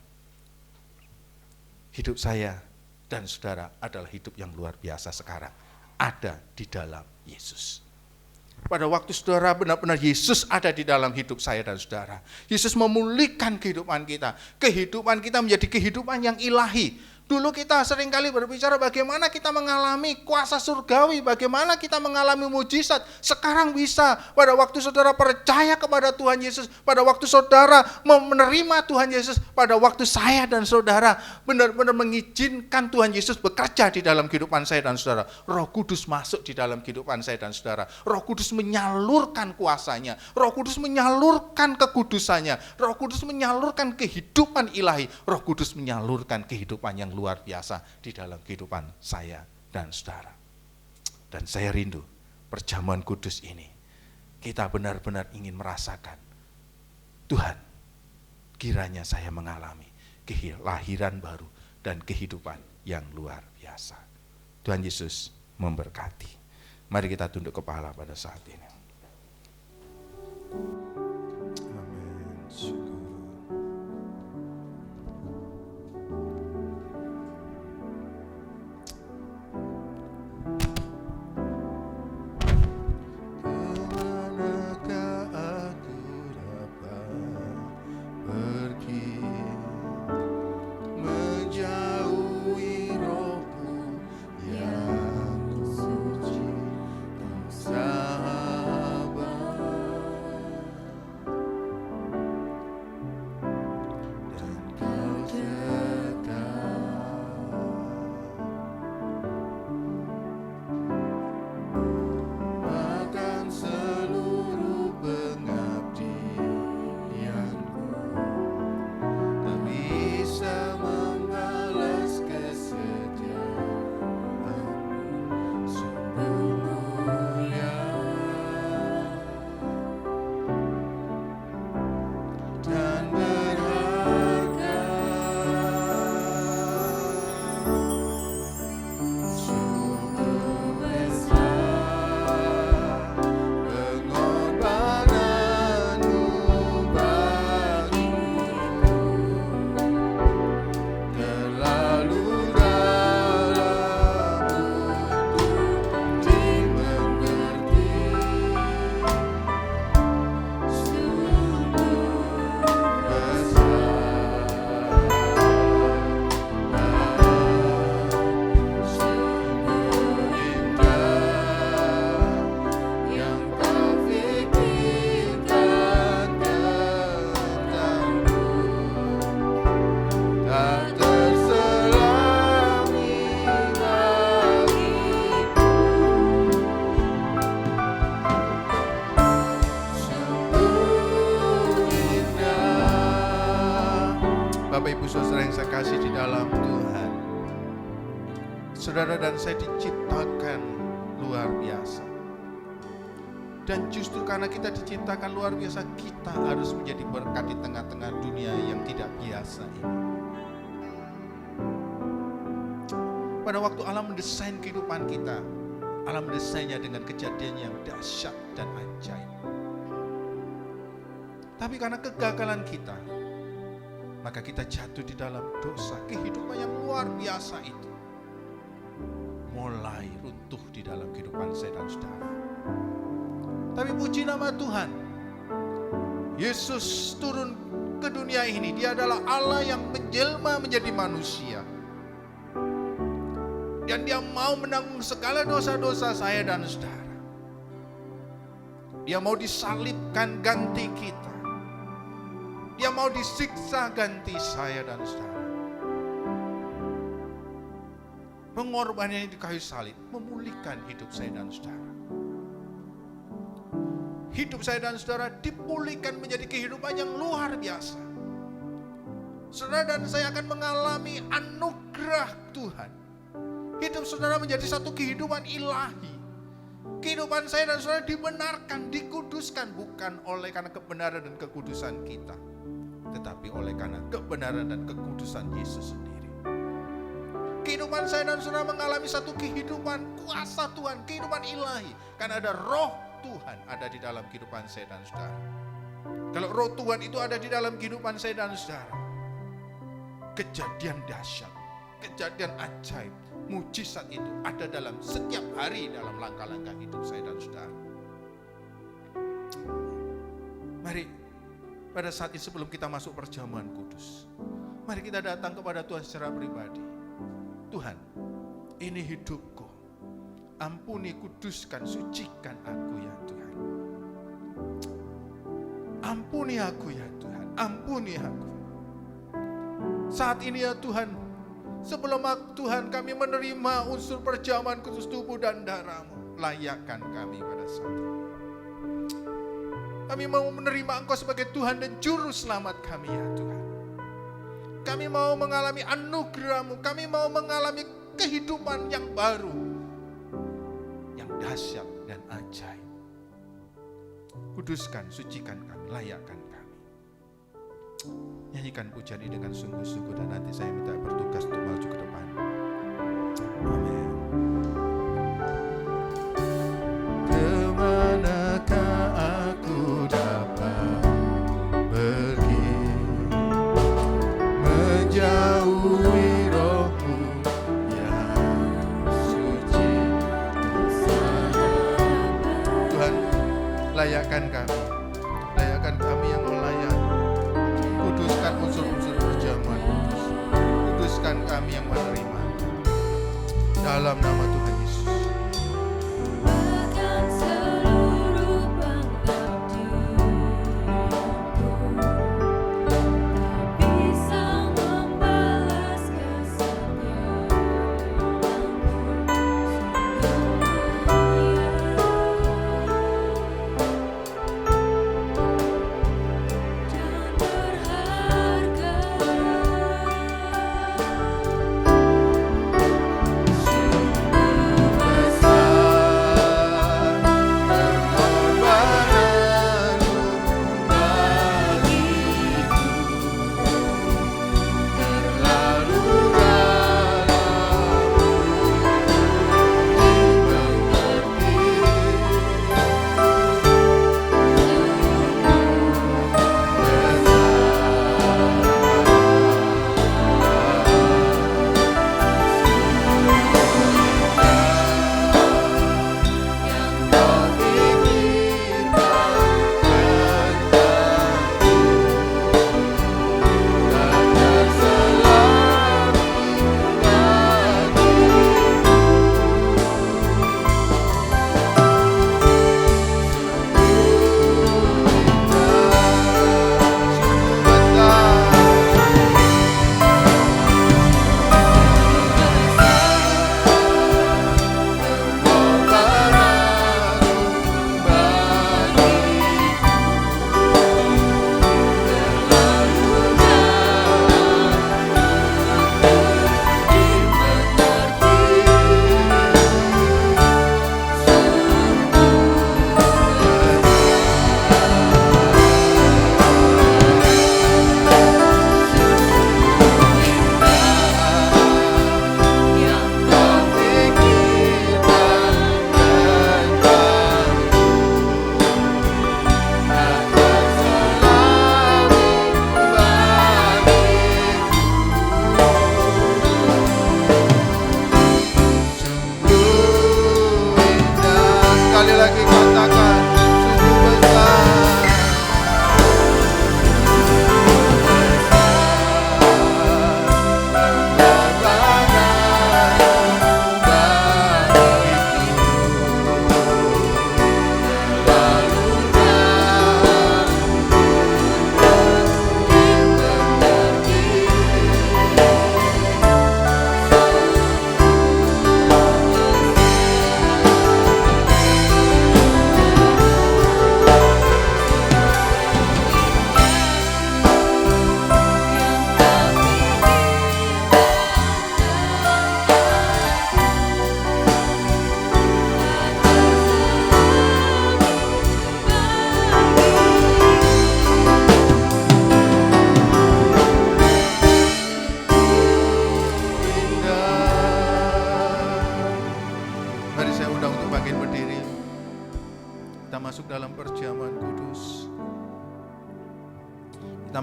hidup saya dan saudara adalah hidup yang luar biasa sekarang. Ada di dalam Yesus. Pada waktu saudara benar-benar Yesus ada di dalam hidup saya dan saudara. Yesus memulihkan kehidupan kita. Kehidupan kita menjadi kehidupan yang ilahi. Dulu kita seringkali berbicara bagaimana kita mengalami kuasa surgawi, bagaimana kita mengalami mujizat. Sekarang bisa, pada waktu saudara percaya kepada Tuhan Yesus, pada waktu saudara menerima Tuhan Yesus, pada waktu saya dan saudara benar-benar mengizinkan Tuhan Yesus bekerja di dalam kehidupan saya dan saudara. Roh Kudus masuk di dalam kehidupan saya dan saudara. Roh Kudus menyalurkan kuasanya, Roh Kudus menyalurkan kekudusannya, Roh Kudus menyalurkan kehidupan ilahi, Roh Kudus menyalurkan kehidupan yang luar biasa di dalam kehidupan saya dan saudara. Dan saya rindu perjamuan kudus ini kita benar-benar ingin merasakan, Tuhan, kiranya saya mengalami kelahiran baru dan kehidupan yang luar biasa. Tuhan Yesus memberkati. Mari kita tunduk kepala pada saat ini. Amin. Syukur. Bapak Ibu Saudara yang saya kasih di dalam Tuhan, saudara dan saya diciptakan luar biasa. Dan justru karena kita diciptakan luar biasa, kita harus menjadi berkat di tengah-tengah dunia yang tidak biasa ini. Pada waktu Allah mendesain kehidupan kita, Allah mendesainnya dengan kejadian yang dahsyat dan ajaib. Tapi karena kegagalan kita, maka kita jatuh di dalam dosa. Kehidupan yang luar biasa itu mulai runtuh di dalam kehidupan saya dan saudara. Tapi puji nama Tuhan, Yesus turun ke dunia ini. Dia adalah Allah yang menjelma menjadi manusia. Dan dia mau menanggung segala dosa-dosa saya dan saudara. Dia mau disalibkan ganti kita. Dia mau disiksa ganti saya dan saudara. Pengorbanannya di kayu salib memulihkan hidup saya dan saudara. Hidup saya dan saudara dipulihkan menjadi kehidupan yang luar biasa. Saudara dan saya akan mengalami anugerah Tuhan. Hidup saudara menjadi satu kehidupan ilahi. Kehidupan saya dan saudara dibenarkan, dikuduskan bukan oleh karena kebenaran dan kekudusan kita, tetapi oleh karena kebenaran dan kekudusan Yesus sendiri. Kehidupan saya dan saudara mengalami satu kehidupan kuasa Tuhan, kehidupan ilahi, karena ada roh Tuhan ada di dalam kehidupan saya dan saudara. Kalau roh Tuhan itu ada di dalam kehidupan saya dan saudara, kejadian dahsyat, kejadian ajaib, mujizat itu ada dalam setiap hari dalam langkah-langkah hidup saya dan saudara. Mari pada saat ini sebelum kita masuk perjamuan kudus, mari kita datang kepada Tuhan secara pribadi. Tuhan, ini hidupku. Ampuni, kuduskan, sucikan aku ya Tuhan. Ampuni aku ya Tuhan, ampuni aku. Saat ini ya Tuhan, sebelum Tuhan kami menerima unsur perjamuan kudus tubuh dan darah-Mu, layakkan kami pada saat ini. Kami mau menerima Engkau sebagai Tuhan dan Juru Selamat kami ya Tuhan. Kami mau mengalami anugerah-Mu, kami mau mengalami kehidupan yang baru, yang dahsyat dan ajaib. Kuduskan, sucikan kami, layakkan kami. Nyanyikan pujian ini dengan sungguh-sungguh dan nanti saya minta bertugas untuk maju ke depan. Amin. Kemanakah aku dapat pergi, menjauhi roh-Mu yang suci. Tuhan, layakkan kami yang melayani. Kuduskan unsur-unsur perjamuan kudus. Kuduskan kami yang menerima. Dalam nama Tuhan Yesus. Bahkan seluruh pengabdianku tak bisa membalas kesetiaanku dan berharga.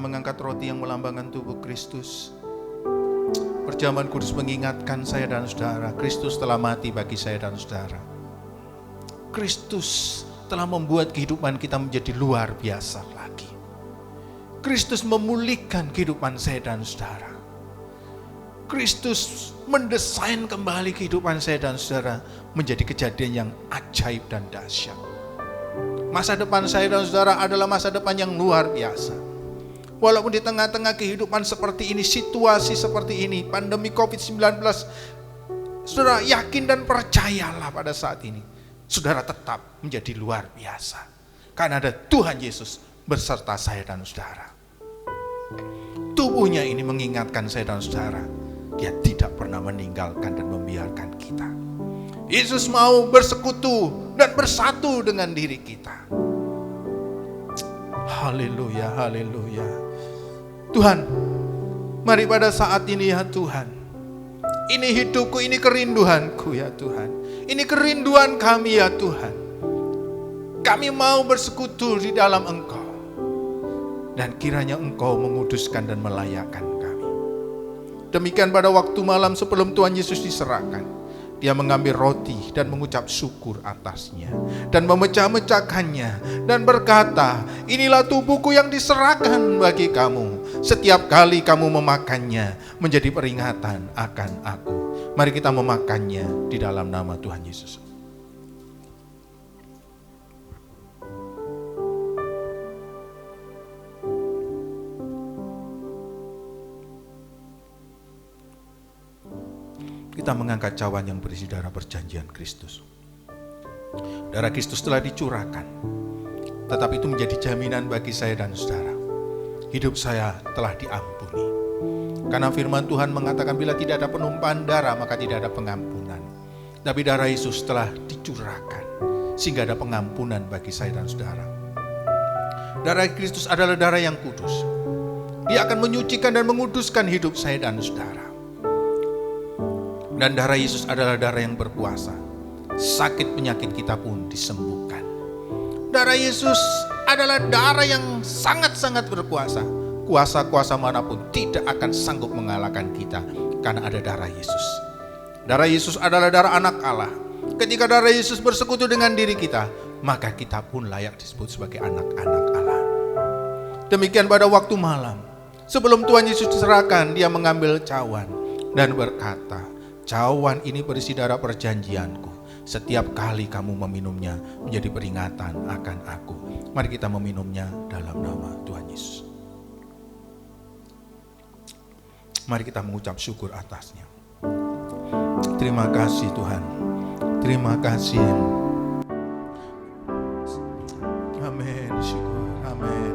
mengangkat roti yang melambangkan tubuh Kristus. Perjamuan kudus mengingatkan saya dan saudara, Kristus telah mati bagi saya dan saudara. Kristus telah membuat kehidupan kita menjadi luar biasa lagi. Kristus memulihkan kehidupan saya dan saudara. Kristus mendesain kembali kehidupan saya dan saudara menjadi kejadian yang ajaib dan dahsyat. Masa depan saya dan saudara adalah masa depan yang luar biasa. Walaupun di tengah-tengah kehidupan seperti ini, situasi seperti ini, pandemi COVID-19, saudara yakin dan percayalah pada saat ini, saudara tetap menjadi luar biasa. Karena ada Tuhan Yesus berserta saya dan saudara. Tubuhnya ini mengingatkan saya dan saudara, Dia tidak pernah meninggalkan dan membiarkan kita. Yesus mau bersekutu dan bersatu dengan diri kita. Haleluya, haleluya. Tuhan, mari pada saat ini ya Tuhan, ini hidupku, ini kerinduanku ya Tuhan. Ini kerinduan kami ya Tuhan. Kami mau bersekutu di dalam Engkau. Dan kiranya Engkau menguduskan dan melayakkan kami. Demikian pada waktu malam sebelum Tuhan Yesus diserahkan, Dia mengambil roti dan mengucap syukur atasnya dan memecah-mecahkannya dan berkata, inilah tubuhku yang diserahkan bagi kamu. Setiap kali kamu memakannya menjadi peringatan akan aku. Mari kita memakannya di dalam nama Tuhan Yesus. Kita mengangkat cawan yang berisi darah perjanjian Kristus. Darah Kristus telah dicurahkan, tetapi itu menjadi jaminan bagi saya dan saudara. Hidup saya telah diampuni. Karena firman Tuhan mengatakan bila tidak ada penumpahan darah maka tidak ada pengampunan. Tapi darah Yesus telah dicurahkan sehingga ada pengampunan bagi saya dan saudara. Darah Kristus adalah darah yang kudus. Dia akan menyucikan dan menguduskan hidup saya dan saudara. Dan darah Yesus adalah darah yang berkuasa. Sakit penyakit kita pun disembuhkan. Darah Yesus adalah darah yang sangat-sangat berkuasa. Kuasa-kuasa manapun tidak akan sanggup mengalahkan kita karena ada darah Yesus. Darah Yesus adalah darah anak Allah. Ketika darah Yesus bersekutu dengan diri kita, maka kita pun layak disebut sebagai anak-anak Allah. Demikian pada waktu malam, sebelum Tuhan Yesus diserahkan, Dia mengambil cawan dan berkata, cawan ini berisi darah perjanjianku. Setiap kali kamu meminumnya menjadi peringatan akan aku. Mari kita meminumnya dalam nama Tuhan Yesus. Mari kita mengucap syukur atasnya. Terima kasih Tuhan. Terima kasih. Amin. Syukur. Amin.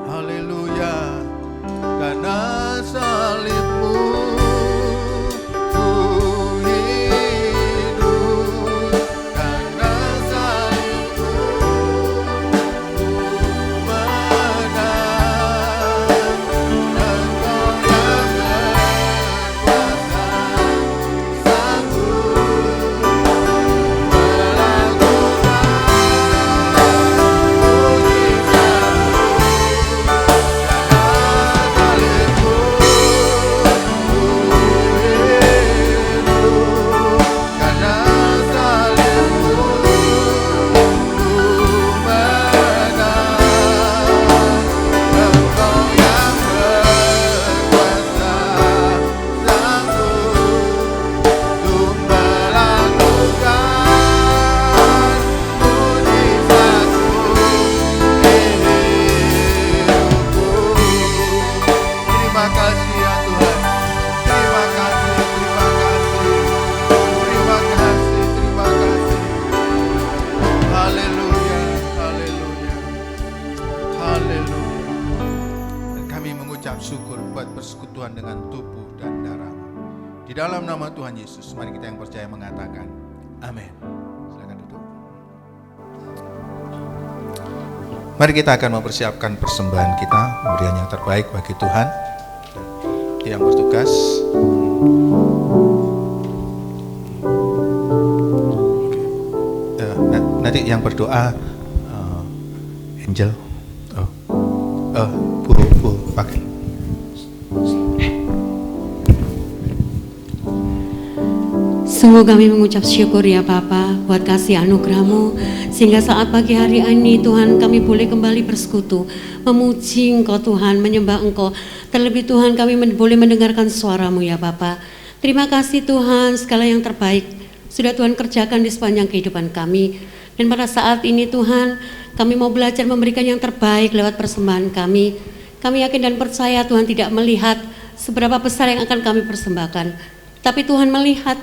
Haleluya. Karena salibmu syukur buat persekutuan dengan tubuh dan darah. Di dalam nama Tuhan Yesus, mari kita yang percaya mengatakan amin. Silakan duduk. Mari kita akan mempersiapkan persembahan kita, pemberian yang terbaik bagi Tuhan. Yang bertugas nanti yang berdoa Angel. Bu, pakai. Sungguh kami mengucap syukur ya Bapa buat kasih anugerah-Mu sehingga saat pagi hari ini Tuhan kami boleh kembali bersekutu memuji Engkau Tuhan, menyembah Engkau. Terlebih Tuhan kami boleh mendengarkan suara-Mu ya Bapa. Terima kasih Tuhan, segala yang terbaik sudah Tuhan kerjakan di sepanjang kehidupan kami. Dan pada saat ini Tuhan kami mau belajar memberikan yang terbaik lewat persembahan kami. Kami yakin dan percaya Tuhan tidak melihat seberapa besar yang akan kami persembahkan, tapi Tuhan melihat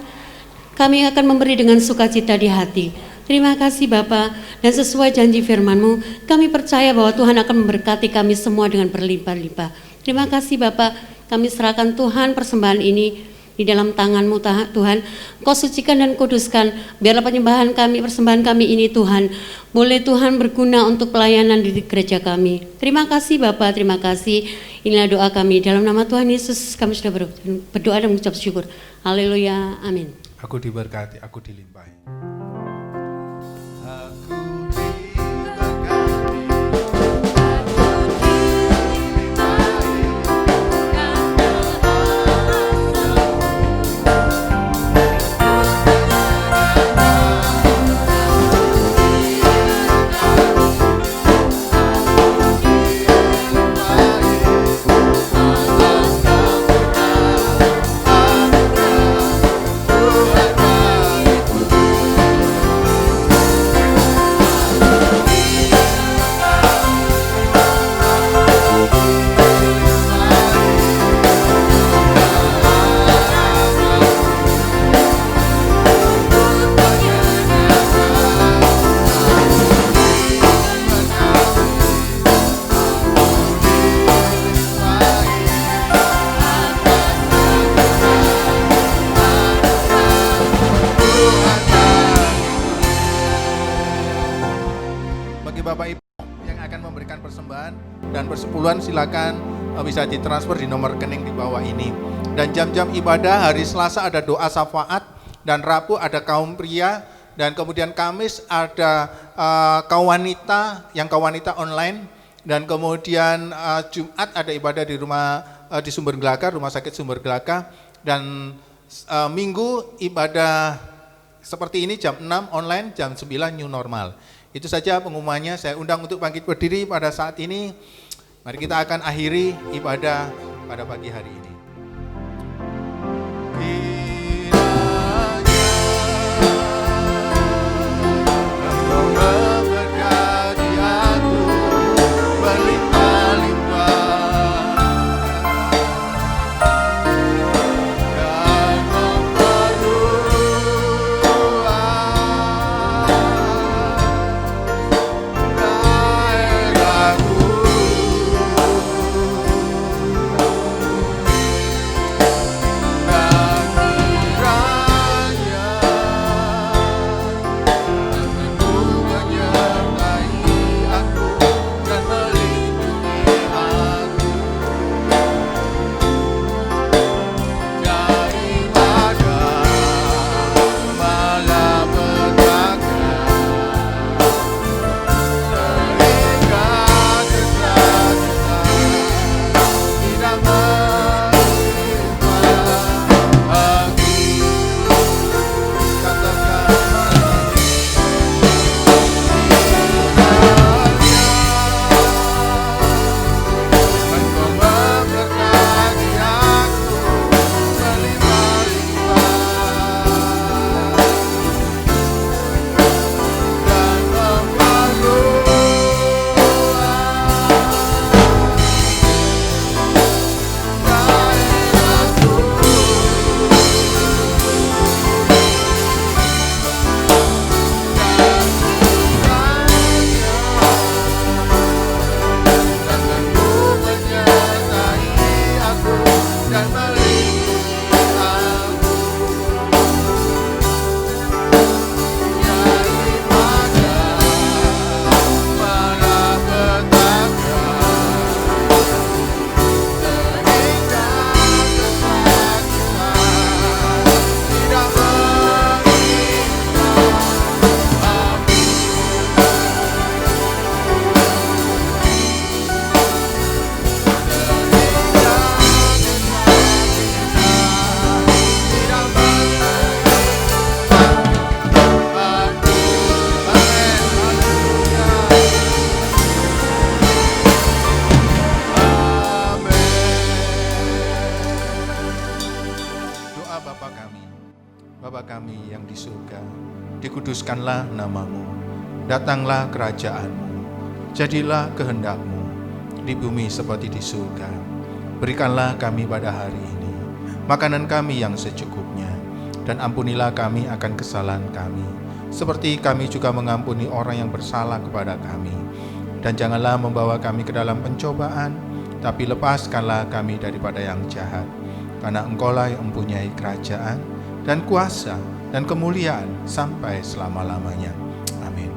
kami akan memberi dengan sukacita di hati. Terima kasih Bapa, dan sesuai janji firman-Mu, kami percaya bahwa Tuhan akan memberkati kami semua dengan berlimpah-limpah. Terima kasih Bapa, kami serahkan Tuhan persembahan ini di dalam tangan-Mu Tuhan. Kau sucikan dan kuduskan, biarlah penyembahan kami, persembahan kami ini Tuhan, boleh Tuhan berguna untuk pelayanan di gereja kami. Terima kasih Bapa, terima kasih. Inilah doa kami, dalam nama Tuhan Yesus kami sudah berdoa dan mengucap syukur. Haleluya, amin. Aku diberkati, aku dilimpahi. Dan persepuluhan silakan bisa ditransfer di nomor rekening di bawah ini. Dan jam-jam ibadah hari Selasa ada doa syafaat, dan Rabu ada kaum pria, dan kemudian Kamis ada kaum wanita, yang kaum wanita online, dan kemudian Jumat ada ibadah di di Sumber Gelagah, Rumah Sakit Sumber Gelagah, dan Minggu ibadah seperti ini jam 6 online, jam 9 new normal. Itu saja pengumumannya. Saya undang untuk bangkit berdiri pada saat ini. Mari kita akan akhiri ibadah pada pagi hari ini. Bapa kami yang di surga, dikuduskanlah namamu, datanglah kerajaanmu, jadilah kehendak-mu di bumi seperti di surga. Berikanlah kami pada hari ini makanan kami yang secukupnya, dan ampunilah kami akan kesalahan kami, seperti kami juga mengampuni orang yang bersalah kepada kami. Dan janganlah membawa kami ke dalam pencobaan, tapi lepaskanlah kami daripada yang jahat. Karena Engkaulah yang mempunyai kerajaan dan kuasa dan kemuliaan sampai selama-lamanya. Amin.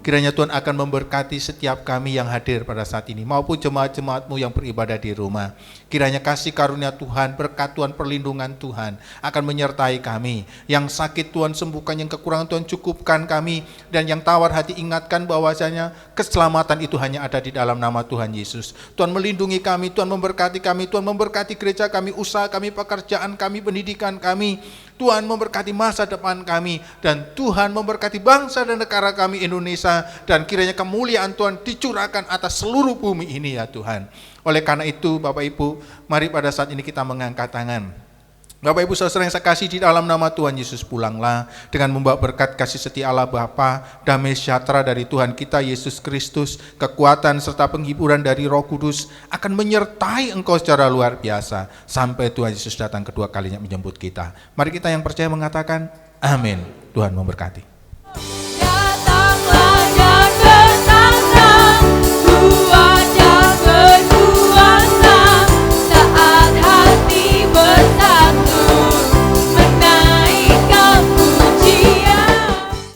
Kiranya Tuhan akan memberkati setiap kami yang hadir pada saat ini, maupun jemaat-jemaat-Mu yang beribadah di rumah. Kiranya kasih karunia Tuhan, berkat Tuhan, perlindungan Tuhan akan menyertai kami. Yang sakit Tuhan sembuhkan, yang kekurangan Tuhan cukupkan kami, dan yang tawar hati ingatkan bahwasanya keselamatan itu hanya ada di dalam nama Tuhan Yesus. Tuhan melindungi kami, Tuhan memberkati kami, Tuhan memberkati gereja kami, usaha kami, pekerjaan kami, pendidikan kami. Tuhan memberkati masa depan kami, dan Tuhan memberkati bangsa dan negara kami Indonesia, dan kiranya kemuliaan Tuhan dicurahkan atas seluruh bumi ini ya Tuhan. Oleh karena itu Bapak Ibu, mari pada saat ini kita mengangkat tangan. Bapak Ibu saudara yang saya kasih, di dalam nama Tuhan Yesus pulanglah dengan membawa berkat kasih setia Allah Bapa, damai sejahtera dari Tuhan kita Yesus Kristus, kekuatan serta penghiburan dari Roh Kudus akan menyertai engkau secara luar biasa sampai Tuhan Yesus datang kedua kalinya menjemput kita. Mari kita yang percaya mengatakan amin. Tuhan memberkati.